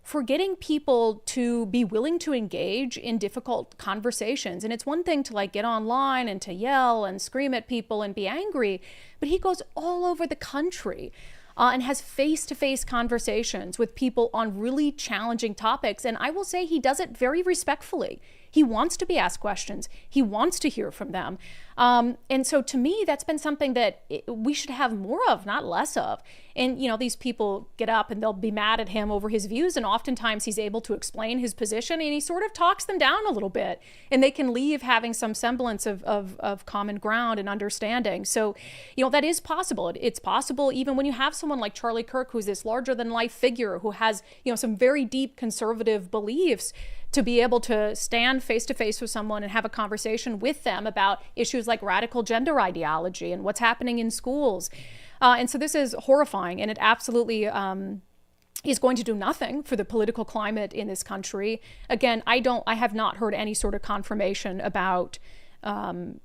for getting people to be willing to engage in difficult conversations. And it's one thing to get online and to yell and scream at people and be angry, but he goes all over the country and has face-to-face conversations with people on really challenging topics. And I will say he does it very respectfully. He wants to be asked questions. He wants to hear from them. And so to me, that's been something that we should have more of, not less of. And, these people get up and they'll be mad at him over his views. And oftentimes he's able to explain his position and he sort of talks them down a little bit. And they can leave having some semblance of common ground and understanding. So, that is possible. It's possible even when you have someone like Charlie Kirk, who's this larger than life figure who has, some very deep conservative beliefs, to be able to stand face to face with someone and have a conversation with them about issues like radical gender ideology and what's happening in schools. And so this is horrifying, and it absolutely is going to do nothing for the political climate in this country. Again, I have not heard any sort of confirmation about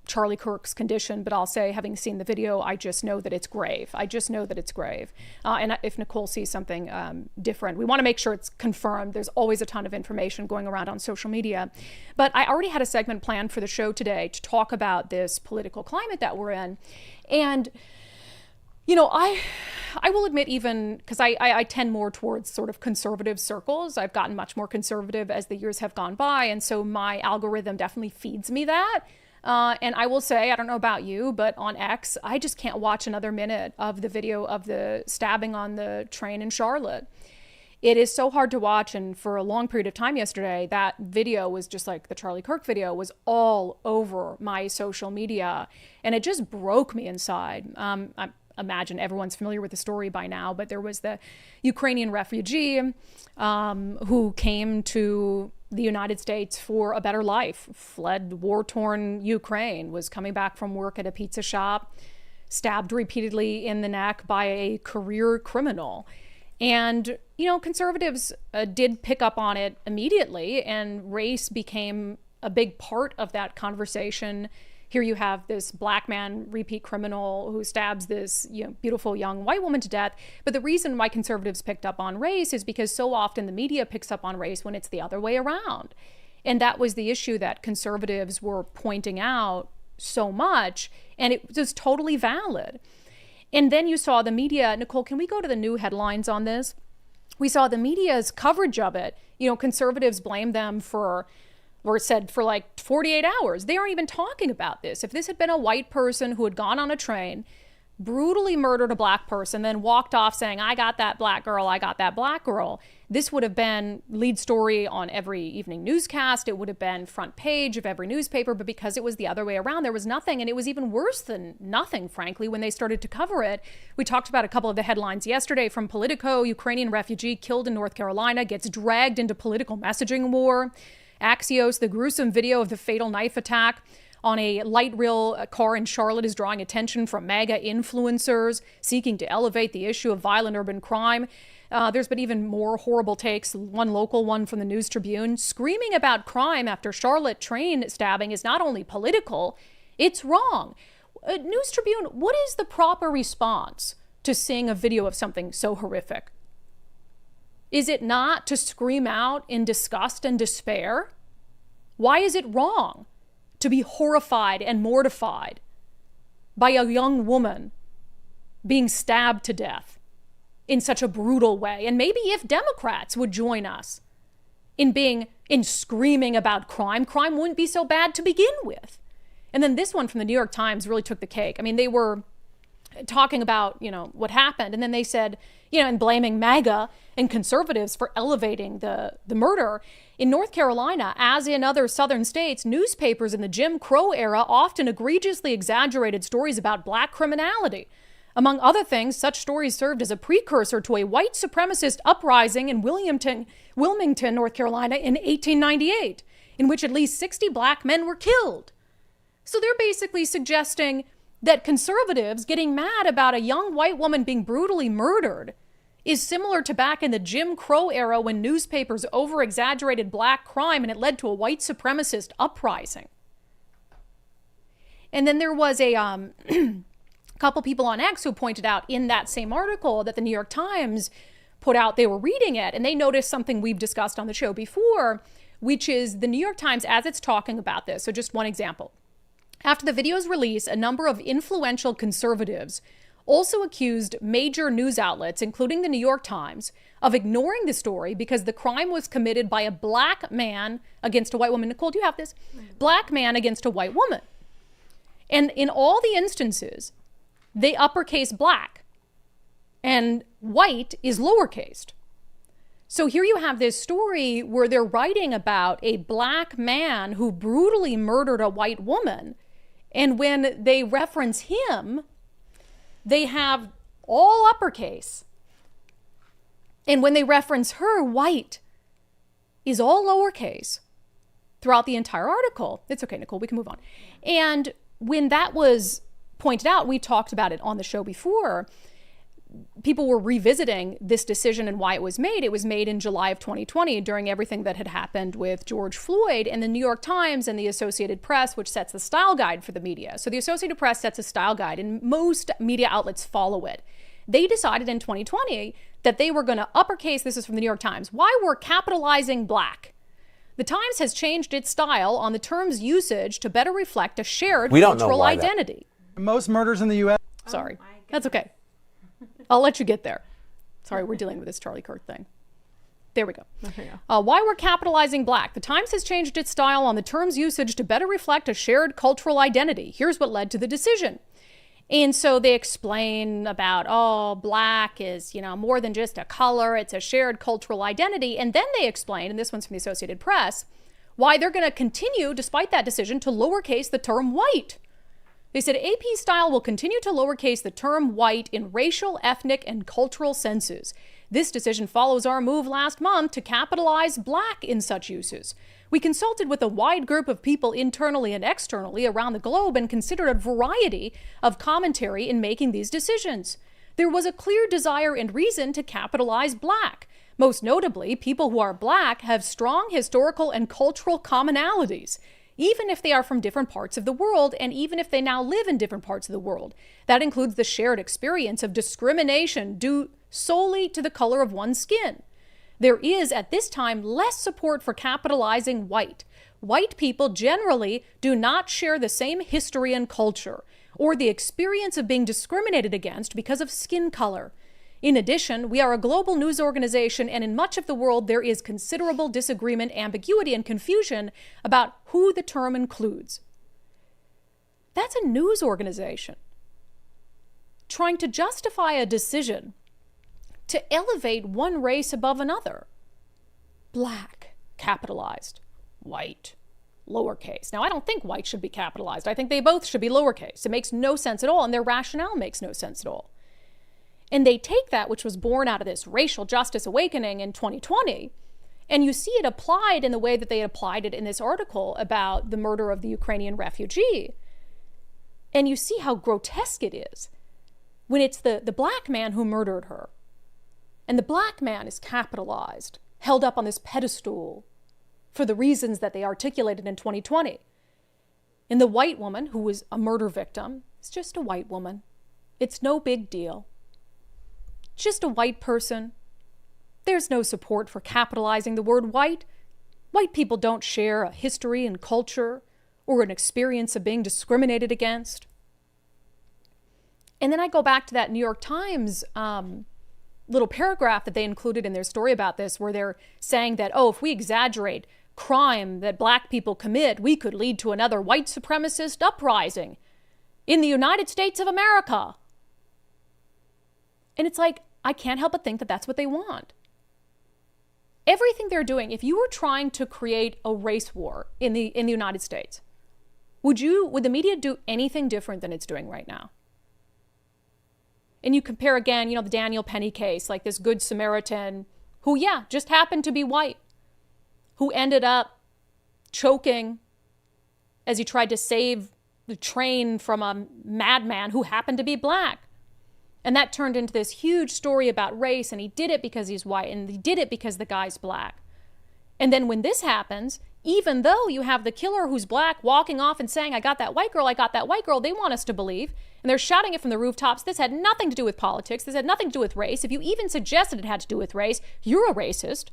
Charlie Kirk's condition, but I'll say, having seen the video, I just know that it's grave. And if Nicole sees something different, we want to make sure it's confirmed. There's always a ton of information going around on social media. But I already had a segment planned for the show today to talk about this political climate that we're in. And I will admit, even because I tend more towards sort of conservative circles. I've gotten much more conservative as the years have gone by. And so my algorithm definitely feeds me that. And I will say, I don't know about you, but on X, I just can't watch another minute of the video of the stabbing on the train in Charlotte. It is so hard to watch. And for a long period of time yesterday, that video was just like the Charlie Kirk video was all over my social media. And it just broke me inside. I imagine everyone's familiar with the story by now, but there was the Ukrainian refugee who came to the United States for a better life, fled war-torn Ukraine, was coming back from work at a pizza shop, stabbed repeatedly in the neck by a career criminal. And, conservatives did pick up on it immediately, and race became a big part of that conversation. Here you have this black man, repeat criminal, who stabs this beautiful young white woman to death. But the reason why conservatives picked up on race is because so often the media picks up on race when it's the other way around. And that was the issue that conservatives were pointing out so much, and it was totally valid. And then you saw the media. Nicole, can we go to the new headlines on this? We saw the media's coverage of it. Conservatives blamed them for like 48 hours. They aren't even talking about this. If this had been a white person who had gone on a train, brutally murdered a black person, then walked off saying, I got that black girl, I got that black girl, this would have been lead story on every evening newscast. It would have been front page of every newspaper. But because it was the other way around, there was nothing. And it was even worse than nothing, frankly, when they started to cover it. We talked about a couple of the headlines yesterday from Politico. Ukrainian refugee killed in North Carolina gets dragged into political messaging war. Axios, the gruesome video of the fatal knife attack on a light rail car in Charlotte is drawing attention from MAGA influencers seeking to elevate the issue of violent urban crime. There's been even more horrible takes. One local one from the News Tribune screaming about crime after Charlotte train stabbing is not only political, it's wrong. News Tribune, what is the proper response to seeing a video of something so horrific? Is it not to scream out in disgust and despair? Why is it wrong to be horrified and mortified by a young woman being stabbed to death in such a brutal way? And maybe if Democrats would join us in screaming about crime wouldn't be so bad to begin with. And then this one from the New York Times really took the cake. I mean, they were talking about, what happened. And then they said, and blaming MAGA and conservatives for elevating the murder. In North Carolina, as in other southern states, newspapers in the Jim Crow era often egregiously exaggerated stories about black criminality. Among other things, such stories served as a precursor to a white supremacist uprising in Wilmington, North Carolina in 1898, in which at least 60 black men were killed. So they're basically suggesting that conservatives getting mad about a young white woman being brutally murdered is similar to back in the Jim Crow era when newspapers over-exaggerated black crime and it led to a white supremacist uprising. And then there was a couple people on X who pointed out in that same article that the New York Times put out, they were reading it, and they noticed something we've discussed on the show before, which is the New York Times, as it's talking about this. So just one example. After the video's release, a number of influential conservatives also accused major news outlets, including the New York Times, of ignoring the story because the crime was committed by a black man against a white woman. Nicole, do you have this? Black man against a white woman. And in all the instances, they uppercase black and white is lowercased. So here you have this story where they're writing about a black man who brutally murdered a white woman. And when they reference him, they have all uppercase. And when they reference her, white is all lowercase throughout the entire article. It's okay, Nicole, we can move on. And when that was pointed out, we talked about it on the show before, people were revisiting this decision and why it was made. It was made in July of 2020 during everything that had happened with George Floyd, and the New York Times and the Associated Press, which sets the style guide for the media. So the Associated Press sets a style guide and most media outlets follow it. They decided in 2020 that they were going to uppercase, this is from the New York Times, why we're capitalizing black. The Times has changed its style on the term's usage to better reflect a shared cultural identity. Most murders in the U.S. Sorry, that's okay. I'll let you get there. Sorry, we're dealing with this Charlie Kirk thing. There we go. Why we're capitalizing black. The Times has changed its style on the term's usage to better reflect a shared cultural identity. Here's what led to the decision. And so they explain about, black is, more than just a color. It's a shared cultural identity. And then they explain, and this one's from the Associated Press, why they're going to continue, despite that decision, to lowercase the term white. They said AP style will continue to lowercase the term white in racial, ethnic, and cultural senses. This decision follows our move last month to capitalize black in such uses. We consulted with a wide group of people internally and externally around the globe and considered a variety of commentary in making these decisions. There was a clear desire and reason to capitalize black. Most notably, people who are black have strong historical and cultural commonalities, even if they are from different parts of the world, and even if they now live in different parts of the world. That includes the shared experience of discrimination due solely to the color of one's skin. There is, at this time, less support for capitalizing white, white people generally do not share the same history and culture or the experience of being discriminated against because of skin color. In addition, we are a global news organization, and in much of the world, there is considerable disagreement, ambiguity, and confusion about who the term includes. That's a news organization trying to justify a decision to elevate one race above another. Black, capitalized. White, lowercase. Now, I don't think white should be capitalized. I think they both should be lowercase. It makes no sense at all, and their rationale makes no sense at all. And they take that, which was born out of this racial justice awakening in 2020, and you see it applied in the way that they applied it in this article about the murder of the Ukrainian refugee. And you see how grotesque it is when it's the black man who murdered her. And the black man is capitalized, held up on this pedestal for the reasons that they articulated in 2020. And the white woman, who was a murder victim, is just a white woman. It's no big deal. Just a white person. There's no support for capitalizing the word white. White people don't share a history and culture or an experience of being discriminated against. And then I go back to that New York Times little paragraph that they included in their story about this, where they're saying that, oh, if we exaggerate crime that black people commit, we could lead to another white supremacist uprising in the United States of America. And it's like, I can't help but think that that's what they want. Everything they're doing, if you were trying to create a race war in the United States, would the media do anything different than it's doing right now? And you compare again, the Daniel Penny case, like this Good Samaritan who, just happened to be white, who ended up choking as he tried to save the train from a madman who happened to be black. And that turned into this huge story about race, and he did it because he's white, and he did it because the guy's black. And then when this happens, even though you have the killer who's black walking off and saying, I got that white girl, they want us to believe, and they're shouting it from the rooftops, this had nothing to do with politics, this had nothing to do with race. If you even suggested it had to do with race, you're a racist.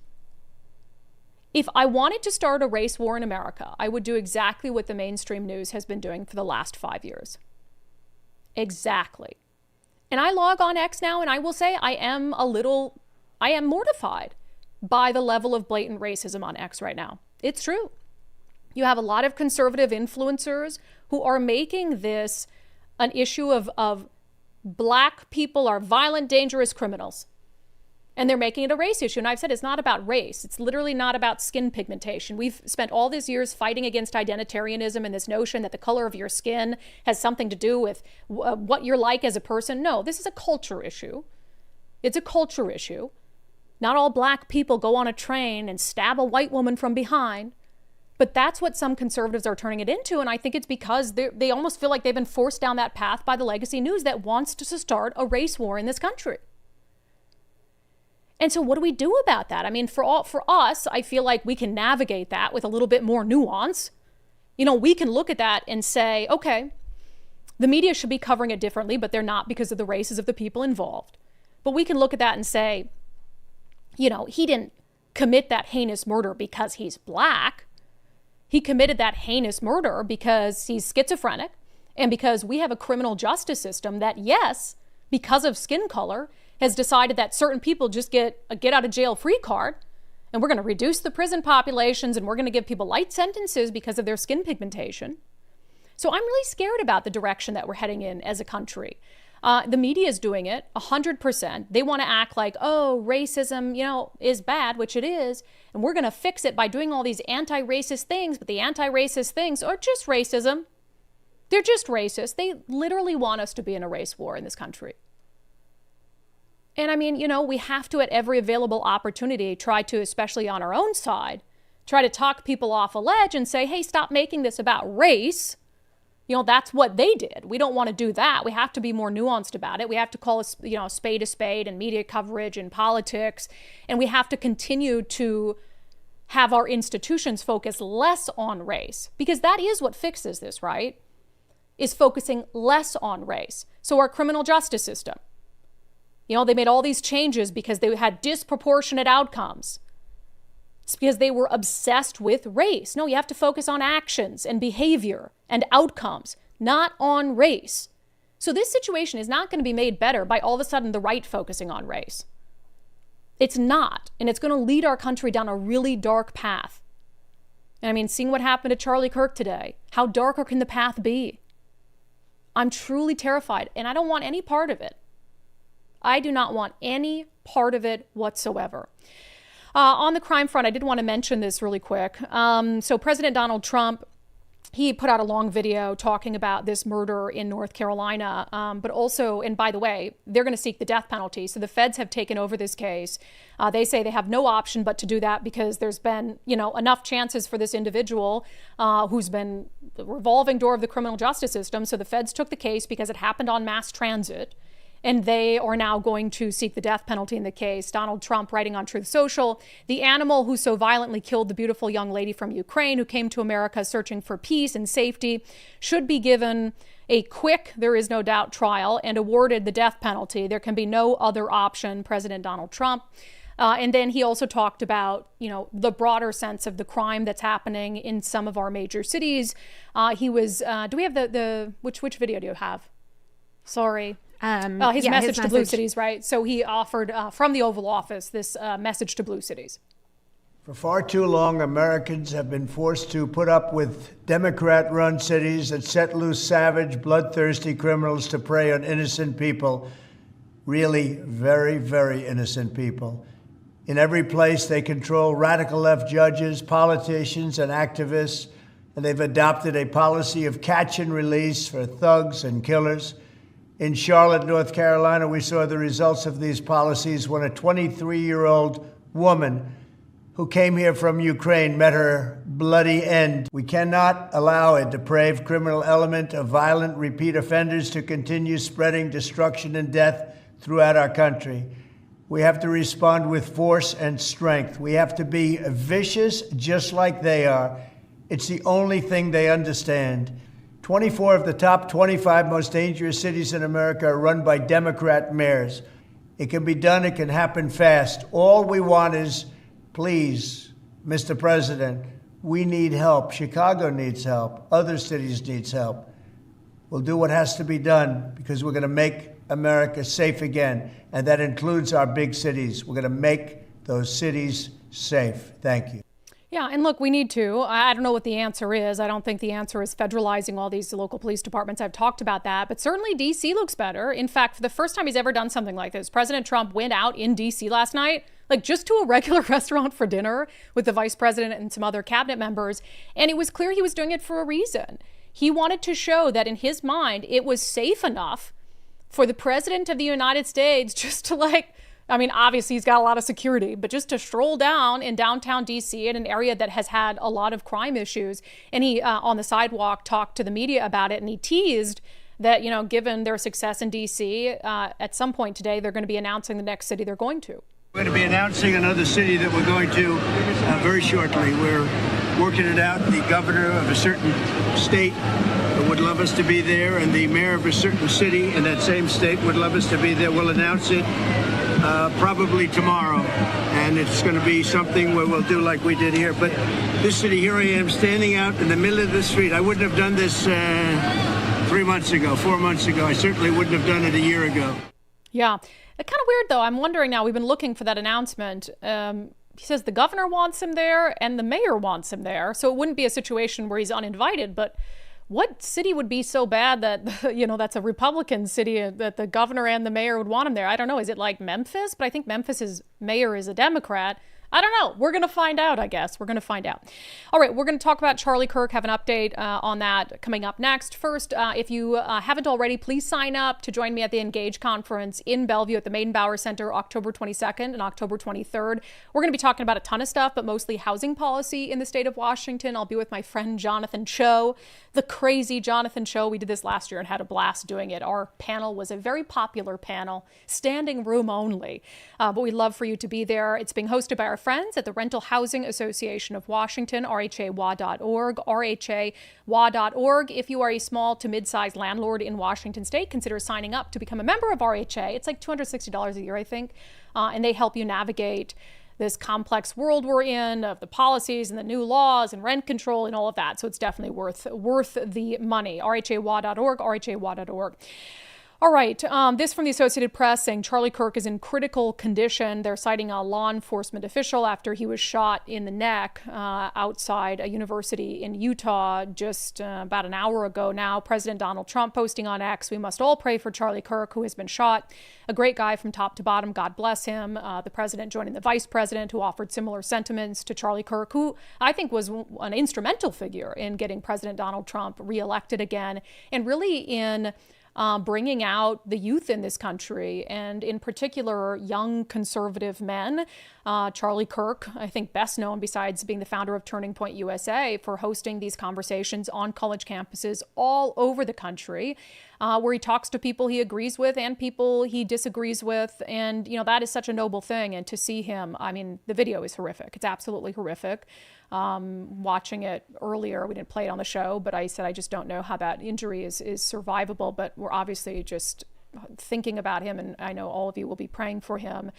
If I wanted to start a race war in America, I would do exactly what the mainstream news has been doing for the last 5 years. Exactly. And I log on X now, and I will say I am mortified by the level of blatant racism on X right now. It's true. You have a lot of conservative influencers who are making this an issue of black people are violent, dangerous criminals. And they're making it a race issue. And I've said it's not about race. It's literally not about skin pigmentation. We've spent all these years fighting against identitarianism and this notion that the color of your skin has something to do with what you're like as a person. No, this is a culture issue. It's a culture issue. Not all black people go on a train and stab a white woman from behind. But that's what some conservatives are turning it into. And I think it's because they almost feel like they've been forced down that path by the legacy news that wants to start a race war in this country. And so what do we do about that? I mean, for us, I feel like we can navigate that with a little bit more nuance. We can look at that and say, okay, the media should be covering it differently, but they're not because of the races of the people involved. But we can look at that and say, he didn't commit that heinous murder because he's black. He committed that heinous murder because he's schizophrenic and because we have a criminal justice system that, yes, because of skin color, has decided that certain people just get a get out of jail free card, and we're going to reduce the prison populations and we're going to give people light sentences because of their skin pigmentation. So I'm really scared about the direction that we're heading in as a country. The media is doing it 100%. They want to act like, oh, racism, is bad, which it is, and we're going to fix it by doing all these anti-racist things, but the anti-racist things are just racism. They're just racist. They literally want us to be in a race war in this country. And I mean, we have to, at every available opportunity, try to, especially on our own side, try to talk people off a ledge and say, hey, stop making this about race. That's what they did. We don't want to do that. We have to be more nuanced about it. We have to call a spade and media coverage and politics. And we have to continue to have our institutions focus less on race, because that is what fixes this, right? Is focusing less on race. So our criminal justice system, they made all these changes because they had disproportionate outcomes. It's because they were obsessed with race. No, you have to focus on actions and behavior and outcomes, not on race. So this situation is not going to be made better by all of a sudden the right focusing on race. It's not, and it's going to lead our country down a really dark path. And I mean, seeing what happened to Charlie Kirk today, how darker can the path be? I'm truly terrified, and I don't want any part of it. I do not want any part of it whatsoever. On the crime front, I did want to mention this really quick. So President Donald Trump, he put out a long video talking about this murder in North Carolina, but also, and by the way, they're going to seek the death penalty. So the feds have taken over this case. They say they have no option but to do that because there's been, enough chances for this individual who's been the revolving door of the criminal justice system. So the feds took the case because it happened on mass transit. And they are now going to seek the death penalty in the case. Donald Trump writing on Truth Social, the animal who so violently killed the beautiful young lady from Ukraine who came to America searching for peace and safety should be given a quick, there is no doubt, trial and awarded the death penalty. There can be no other option, President Donald Trump. And then he also talked about, the broader sense of the crime that's happening in some of our major cities. He was, do we have which video do you have? Sorry. His message to Blue Cities, right? So he offered from the Oval Office this message to Blue Cities. For far too long, Americans have been forced to put up with Democrat-run cities that set loose savage, bloodthirsty criminals to prey on innocent people, really very, very innocent people. In every place, they control radical left judges, politicians, and activists, and they've adopted a policy of catch and release for thugs and killers. In Charlotte, North Carolina, we saw the results of these policies when a 23-year-old woman who came here from Ukraine met her bloody end. We cannot allow a depraved criminal element of violent repeat offenders to continue spreading destruction and death throughout our country. We have to respond with force and strength. We have to be vicious just like they are. It's the only thing they understand. 24 of the top 25 most dangerous cities in America are run by Democrat mayors. It can be done. It can happen fast. All we want is, please, Mr. President, we need help. Chicago needs help. Other cities need help. We'll do what has to be done because we're going to make America safe again. And that includes our big cities. We're going to make those cities safe. Thank you. Yeah, and look, we need to. I don't know what the answer is. I don't think the answer is federalizing all these local police departments. I've talked about that, but certainly D.C. looks better. In fact, for the first time he's ever done something like this, President Trump went out in D.C. last night, like just to a regular restaurant for dinner with the vice president and some other cabinet members, and it was clear he was doing it for a reason. He wanted to show that in his mind, it was safe enough for the president of the United States just to obviously he's got a lot of security, but just to stroll down in downtown D.C. in an area that has had a lot of crime issues. And he, on the sidewalk, talked to the media about it. And he teased that, given their success in D.C., at some point today, they're going to be announcing the next city they're going to. We're going to be announcing another city that we're going to very shortly. We're working it out. The governor of a certain state would love us to be there, and the mayor of a certain city in that same state would love us to be there. We'll announce it probably tomorrow, and it's going to be something where we'll do like we did here. But this city, here I am standing out in the middle of the street. I wouldn't have done this 3 months ago, 4 months ago. I certainly wouldn't have done it a year ago. Yeah. It's kind of weird, though. I'm wondering now, we've been looking for that announcement. He says the governor wants him there and the mayor wants him there. So it wouldn't be a situation where he's uninvited, but what city would be so bad that, that's a Republican city that the governor and the mayor would want him there? I don't know. Is it like Memphis? But I think Memphis's mayor is a Democrat. I don't know. We're going to find out, I guess. We're going to find out. All right, we're going to talk about Charlie Kirk, have an update on that coming up next. First, if you haven't already, please sign up to join me at the Engage Conference in Bellevue at the Meydenbauer Center, October 22nd and October 23rd. We're going to be talking about a ton of stuff, but mostly housing policy in the state of Washington. I'll be with my friend Jonathan Cho, the crazy Jonathan Cho. We did this last year and had a blast doing it. Our panel was a very popular panel, standing room only, but we'd love for you to be there. It's being hosted by our friends at the Rental Housing Association of Washington, rhawa.org, rhawa.org. If you are a small to mid-sized landlord in Washington state, consider signing up to become a member of RHA. It's like $260 a year, I think, and they help you navigate this complex world we're in of the policies and the new laws and rent control and all of that. So it's definitely worth the money. rhawa.org, rhawa.org. All right. This from the Associated Press saying Charlie Kirk is in critical condition. They're citing a law enforcement official after he was shot in the neck outside a university in Utah just about an hour ago now. President Donald Trump posting on X, "We must all pray for Charlie Kirk, who has been shot. A great guy from top to bottom. God bless him." The president joining the vice president who offered similar sentiments to Charlie Kirk, who I think was an instrumental figure in getting President Donald Trump reelected again, and really in bringing out the youth in this country, and in particular young conservative men. Charlie Kirk, I think best known besides being the founder of Turning Point USA, for hosting these conversations on college campuses all over the country, where he talks to people he agrees with and people he disagrees with. And, that is such a noble thing. And to see him, I mean, the video is horrific. It's absolutely horrific. Watching it earlier, we didn't play it on the show, but I said I just don't know how that injury is survivable. But we're obviously just thinking about him, and I know all of you will be praying for him.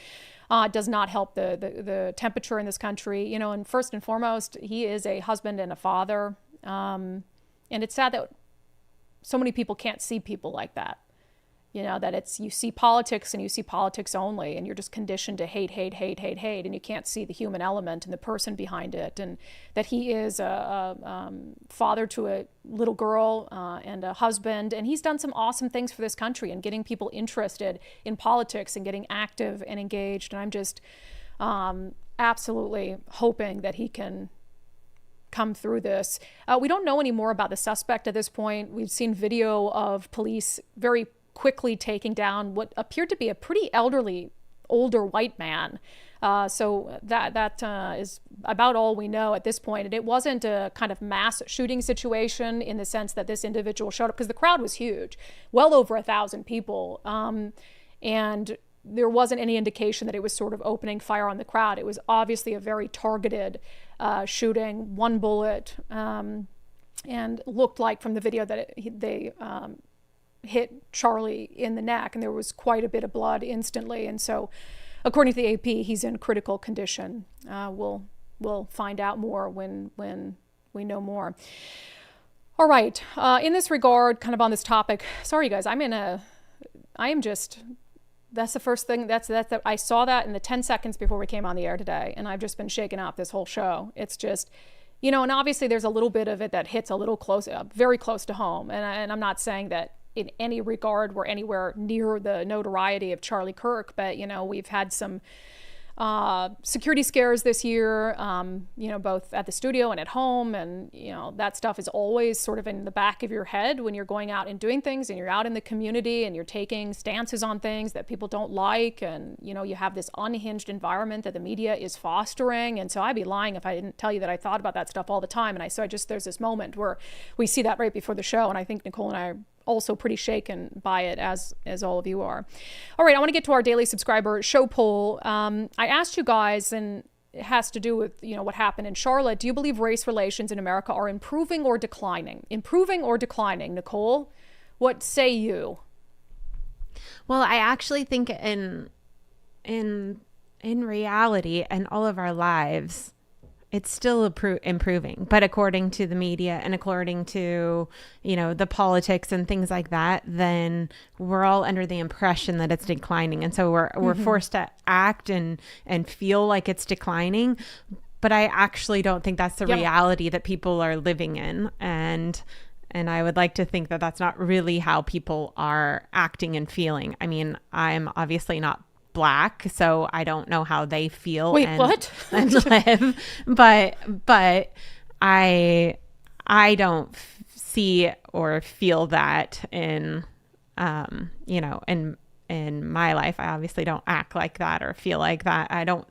It does not help the temperature in this country, and first and foremost, he is a husband and a father. And it's sad that so many people can't see people like that. That you see politics and you see politics only, and you're just conditioned to hate, and you can't see the human element and the person behind it, and that he is a father to a little girl and a husband, and he's done some awesome things for this country and getting people interested in politics and getting active and engaged. And I'm just absolutely hoping that he can come through this. We don't know any more about the suspect at this point. We've seen video of police very quickly taking down what appeared to be a pretty older white man. So that is about all we know at this point. And it wasn't a kind of mass shooting situation in the sense that this individual showed up, because the crowd was huge, well over 1,000 people. And there wasn't any indication that it was sort of opening fire on the crowd. It was obviously a very targeted shooting, one bullet, and looked like from the video that they hit Charlie in the neck, and there was quite a bit of blood instantly. And so, according to the AP, he's in critical condition. We'll find out more when we know more. All right. In this regard, kind of on this topic, sorry you guys, that's the first thing. I saw that in the 10 seconds before we came on the air today, and I've just been shaken up this whole show. It's just, and obviously there's a little bit of it that hits a little close, very close to home. And I'm not saying that in any regard we're anywhere near the notoriety of Charlie Kirk, but we've had some security scares this year, both at the studio and at home, and that stuff is always sort of in the back of your head when you're going out and doing things, and you're out in the community and you're taking stances on things that people don't like, and you have this unhinged environment that the media is fostering. And so I'd be lying if I didn't tell you that I thought about that stuff all the time. And there's this moment where we see that right before the show, and I think Nicole and I are also pretty shaken by it, as all of you are. All right, I want to get to our daily subscriber show poll. I asked you guys, and it has to do with what happened in Charlotte. Do you believe race relations in America are improving or declining? Improving or declining? Nicole, what say you? Well, I actually think in reality and all of our lives, it's still improving, but according to the media and according to, the politics and things like that, then we're all under the impression that it's declining. And so we're forced to act and feel like it's declining. But I actually don't think that's the reality that people are living in. And I would like to think that that's not really how people are acting and feeling. I mean, I'm obviously not Black, so I don't know how they feel and live, but I don't see or feel that in in my life. I obviously don't act like that or feel like that. I don't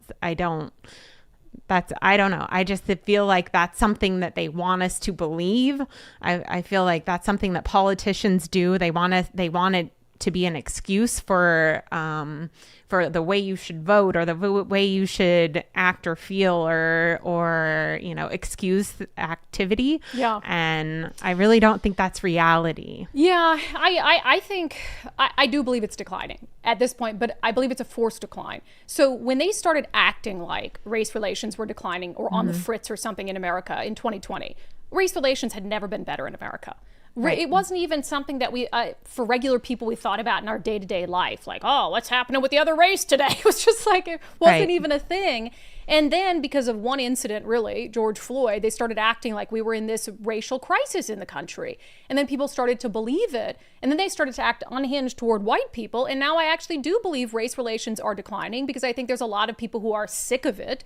know. I just feel like that's something that they want us to believe. I feel like that's something that politicians do. They want to to be an excuse for the way you should vote or the way you should act or feel or excuse activity. Yeah. And I really don't think that's reality. Yeah, I think I do believe it's declining at this point, but I believe it's a forced decline. So when they started acting like race relations were declining or on the fritz or something in America in 2020, race relations had never been better in America. Right. It wasn't even something that we, for regular people, we thought about in our day-to-day life. Like, oh, what's happening with the other race today? It was just like, it wasn't even a thing. And then because of one incident, really, George Floyd, they started acting like we were in this racial crisis in the country. And then people started to believe it. And then they started to act unhinged toward white people. And now I actually do believe race relations are declining because I think there's a lot of people who are sick of it.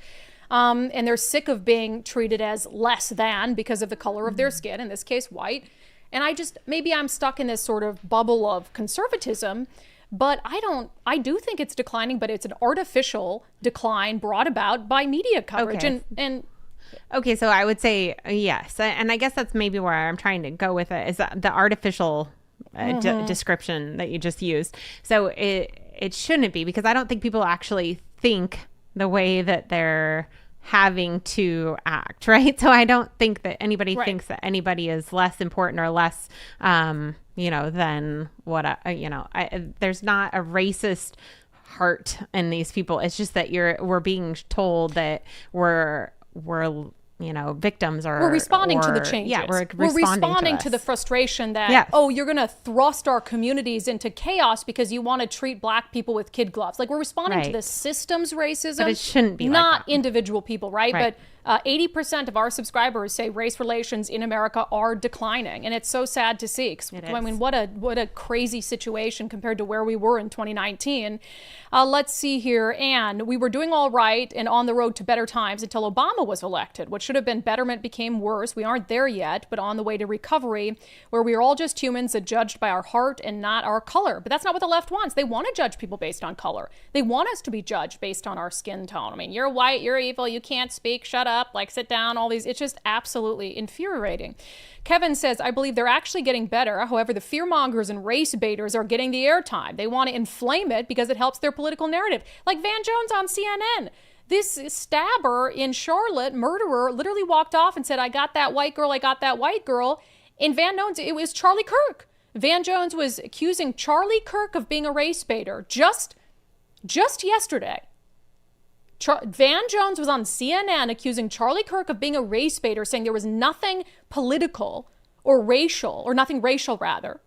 And they're sick of being treated as less than because of the color of their skin, in this case, white. And maybe I'm stuck in this sort of bubble of conservatism, but I do think it's declining, but it's an artificial decline brought about by media coverage. Okay. Okay, so I would say yes. And I guess that's maybe where I'm trying to go with it, is the artificial description that you just used. So it shouldn't be, because I don't think people actually think the way that they're having to act, right? So I don't think that anybody thinks that anybody is less important or less, than what, there's not a racist heart in these people. It's just that we're being told that we're victims, or we're responding to the changes. Yeah, we're responding to the frustration that, you're going to thrust our communities into chaos because you want to treat black people with kid gloves. Like, we're responding to the system's racism. But it shouldn't be not like that. Individual people, right? But 80% of our subscribers say race relations in America are declining, and it's so sad to see. I mean, what a crazy situation compared to where we were in 2019. Let's see here. Anne, we were doing all right and on the road to better times until Obama was elected. What should have been betterment became worse. We aren't there yet, but on the way to recovery, where we are all just humans judged by our heart and not our color. But that's not what the left wants. They want to judge people based on color. They want us to be judged based on our skin tone. I mean, you're white, you're evil, you can't speak, shut up, like sit down, all these. It's just absolutely infuriating. Kevin says, I believe they're actually getting better. However, the fearmongers and race baiters are getting the airtime. They want to inflame it because it helps their political narrative. Like Van Jones on CNN. This stabber in Charlotte, murderer, literally walked off and said, I got that white girl, I got that white girl. And Van Jones, it was Charlie Kirk. Van Jones was accusing Charlie Kirk of being a race baiter just yesterday. Van Jones was on CNN accusing Charlie Kirk of being a race baiter, saying there was nothing political or racial, or nothing racial rather,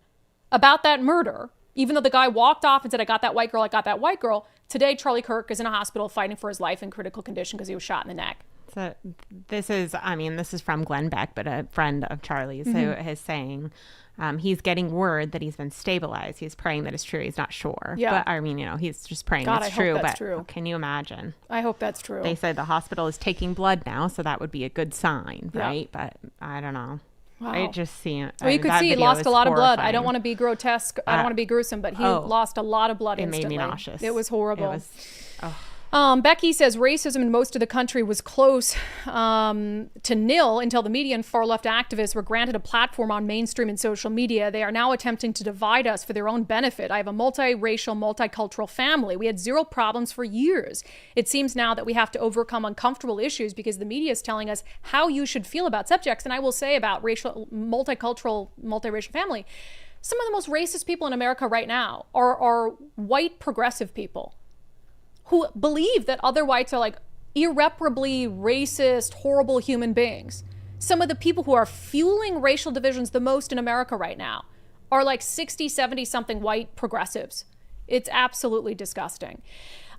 about that murder, even though the guy walked off and said, I got that white girl, I got that white girl. Today, Charlie Kirk is in a hospital fighting for his life in critical condition because he was shot in the neck. So this is from Glenn Beck, but a friend of Charlie's, who is saying he's getting word that he's been stabilized. He's praying that it's true. He's not sure. Yeah. But I mean, he's just praying it's true. But true. Can you imagine? I hope that's true. They said the hospital is taking blood now, so that would be a good sign, right? But I don't know. Wow. I just see it. Well, you could see he lost a lot of blood. I don't want to be grotesque. I don't want to be gruesome, but he lost a lot of blood instantly. It made me nauseous. It was horrible. Becky says racism in most of the country was close to nil until the media and far left activists were granted a platform on mainstream and social media. They are now attempting to divide us for their own benefit. I have a multiracial, multicultural family. We had zero problems for years. It seems now that we have to overcome uncomfortable issues because the media is telling us how you should feel about subjects. And I will say about racial, multicultural, multiracial family, some of the most racist people in America right now are white progressive people who believe that other whites are like irreparably racist, horrible human beings. Some of the people who are fueling racial divisions the most in America right now are like 60, 70 something white progressives. It's absolutely disgusting.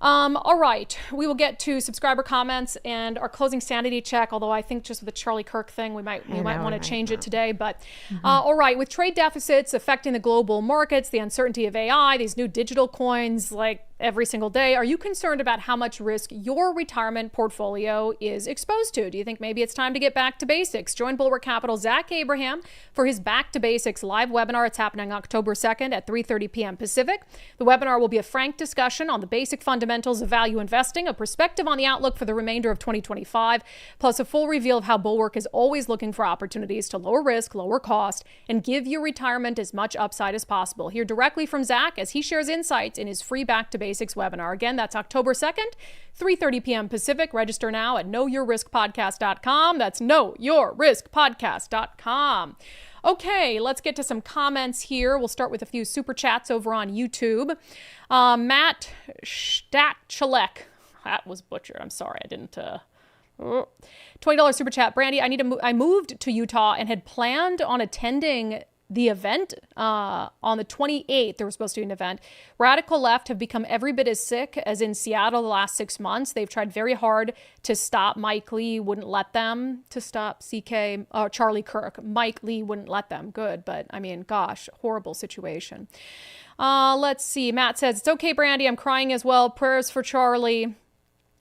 All right, we will get to subscriber comments and our closing sanity check, although I think just with the Charlie Kirk thing, we might want to change it today. But all right, with trade deficits affecting the global markets, the uncertainty of AI, these new digital coins, like every single day. Are you concerned about how much risk your retirement portfolio is exposed to? Do you think maybe it's time to get back to basics? Join Bulwark Capital Zach Abraham for his Back to Basics live webinar. It's happening October 2nd at 3:30 p.m. Pacific. The webinar will be a frank discussion on the basic fundamentals of value investing, a perspective on the outlook for the remainder of 2025, plus a full reveal of how Bulwark is always looking for opportunities to lower risk, lower cost, and give your retirement as much upside as possible. Hear directly from Zach as he shares insights in his free Back to Basics webinar. Again, that's October 2nd, 3:30 p.m. Pacific. Register now at knowyourriskpodcast.com. That's knowyourriskpodcast.com. Okay, let's get to some comments here. We'll start with a few super chats over on YouTube. Matt Statchalek. That was butchered. I'm sorry. I didn't... $20 super chat. Brandi, I moved to Utah and had planned on attending the event on the 28th. There was supposed to be an event. Radical left have become every bit as sick as in Seattle the last 6 months. They've tried very hard to stop Mike Lee, wouldn't let them, to stop Charlie Kirk. Mike Lee wouldn't let them. Good, but I mean, gosh, horrible situation. Let's see. Matt says, it's okay, Brandi. I'm crying as well. Prayers for Charlie.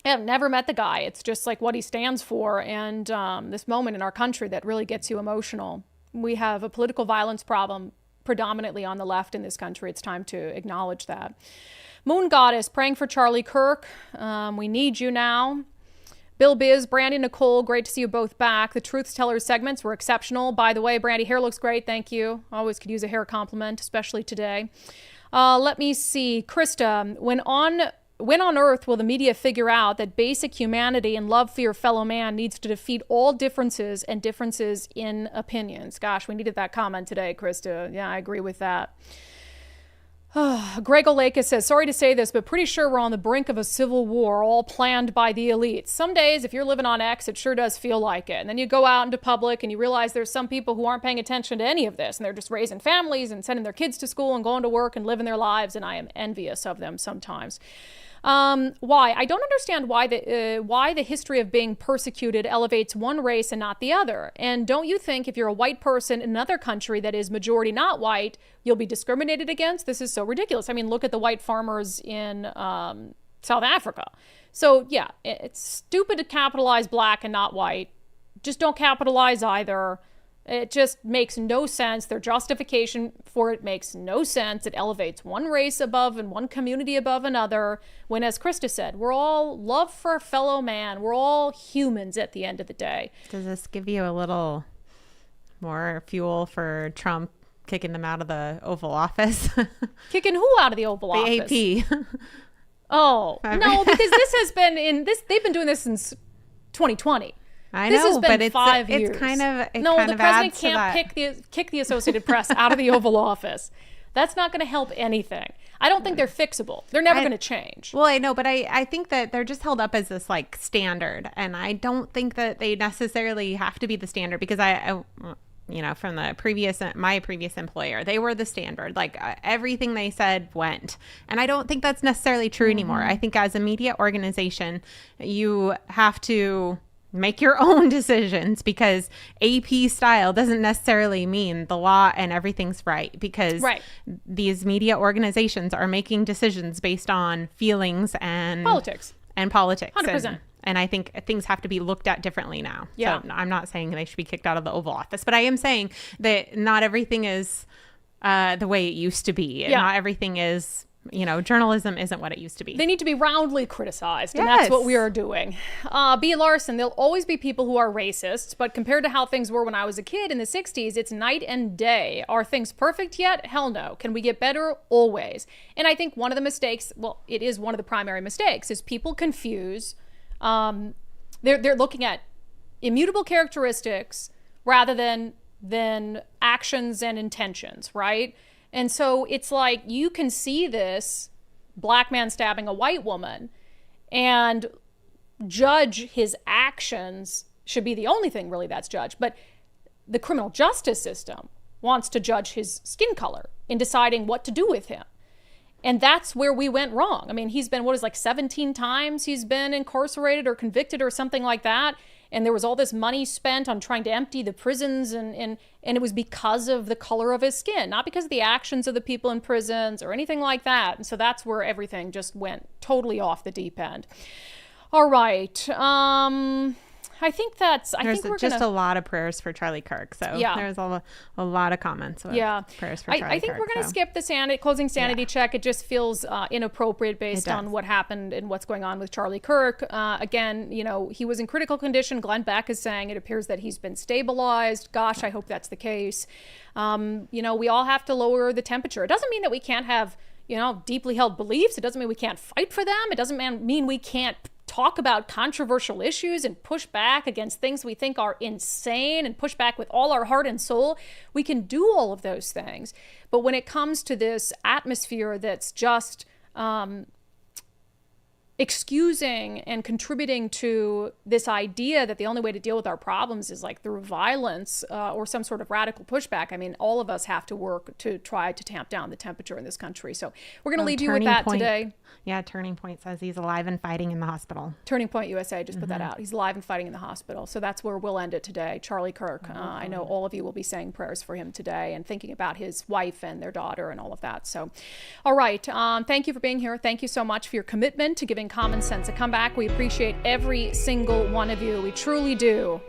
I've never met the guy. It's just like what he stands for, and this moment in our country that really gets you emotional. We have a political violence problem predominantly on the left in this country. It's time to acknowledge that. Moon Goddess, praying for Charlie Kirk. We need you now. Bill Biz, Brandi, Nicole, great to see you both back. The Truth Tellers segments were exceptional. By the way, Brandi, hair looks great. Thank you. Always could use a hair compliment, especially today. Let me see. Krista, when on earth will the media figure out that basic humanity and love for your fellow man needs to defeat all differences and differences in opinions? Gosh, we needed that comment today, Krista. Yeah, I agree with that. Greg Olakis says, sorry to say this, but pretty sure we're on the brink of a civil war, all planned by the elites. Some days, if you're living on X, it sure does feel like it. And then you go out into public and you realize there's some people who aren't paying attention to any of this. And they're just raising families and sending their kids to school and going to work and living their lives. And I am envious of them sometimes. Why? I don't understand why the history of being persecuted elevates one race and not the other. And don't you think if you're a white person in another country that is majority not white, you'll be discriminated against? This is so ridiculous. I mean, look at the white farmers in South Africa. So yeah, it's stupid to capitalize black and not white. Just don't capitalize either. It just makes no sense. Their justification for it makes no sense. It elevates one race above and one community above another. When, as Krista said, we're all love for a fellow man. We're all humans at the end of the day. Does this give you a little more fuel for Trump kicking them out of the Oval Office? Kicking who out of the Oval Office? The AP. Oh, no, because this has been they've been doing this since 2020. I this know, has been but 5 years. It's kind of the president can't kick the Associated Press out of the Oval Office. That's not going to help anything. I don't think they're fixable. They're never going to change. Well, I know, but I think that they're just held up as this like standard, and I don't think that they necessarily have to be the standard, because I you know, from my previous employer, they were the standard. Like everything they said went, and I don't think that's necessarily true anymore. I think as a media organization, you have to make your own decisions, because AP style doesn't necessarily mean the law and everything's right, because these media organizations are making decisions based on feelings and politics 100%. And I think things have to be looked at differently now. Yeah. So I'm not saying they should be kicked out of the Oval Office, but I am saying that not everything is the way it used to be. And not everything is, you know, journalism isn't what it used to be. They need to be roundly criticized, and that's what we are doing. B. Larson, there'll always be people who are racists, but compared to how things were when I was a kid in the 60s, it's night and day. Are things perfect yet? Hell no. Can we get better? Always. And I think one of the mistakes, well, it is one of the primary mistakes, is people confuse, they're looking at immutable characteristics rather than actions and intentions, right? And so it's like you can see this black man stabbing a white woman and judge his actions should be the only thing really that's judged. But the criminal justice system wants to judge his skin color in deciding what to do with him. And that's where we went wrong. I mean, he's been, 17 times he's been incarcerated or convicted or something like that. and there was all this money spent on trying to empty the prisons, and it was because of the color of his skin, not because of the actions of the people in prisons or anything like that. And so that's where everything just went totally off the deep end. All right. I think we're just gonna, a lot of prayers for Charlie Kirk. So Yeah. there's a lot of comments. With prayers for Charlie I think Kirk, we're going to so. skip the closing sanity check. It just feels inappropriate based It does. on what happened and what's going on with Charlie Kirk. Again, he was in critical condition. Glenn Beck is saying it appears that he's been stabilized. Gosh, I hope that's the case. We all have to lower the temperature. It doesn't mean that we can't have, deeply held beliefs. It doesn't mean we can't fight for them. It doesn't mean we can't talk about controversial issues and push back against things we think are insane and push back with all our heart and soul. We can do all of those things. But when it comes to this atmosphere that's just excusing and contributing to this idea that the only way to deal with our problems is like through violence or some sort of radical pushback. I mean, all of us have to work to try to tamp down the temperature in this country. So we're going to leave you with that today. Yeah, Turning Point says he's alive and fighting in the hospital. Turning Point USA just put that out. He's alive and fighting in the hospital. So that's where we'll end it today. Charlie Kirk. I know all of you will be saying prayers for him today and thinking about his wife and their daughter and all of that. So, all right. Thank you for being here. Thank you so much for your commitment to giving common sense a comeback. We appreciate every single one of you. We truly do.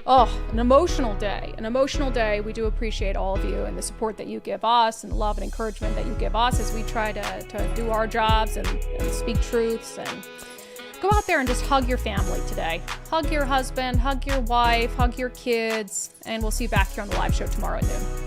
Oh, an emotional day. We do appreciate all of you and the support that you give us and the love and encouragement that you give us as we try to do our jobs and speak truths. And go out there and just hug your family today. Hug your husband, hug your wife, hug your kids, and we'll see you back here on the live show tomorrow at noon.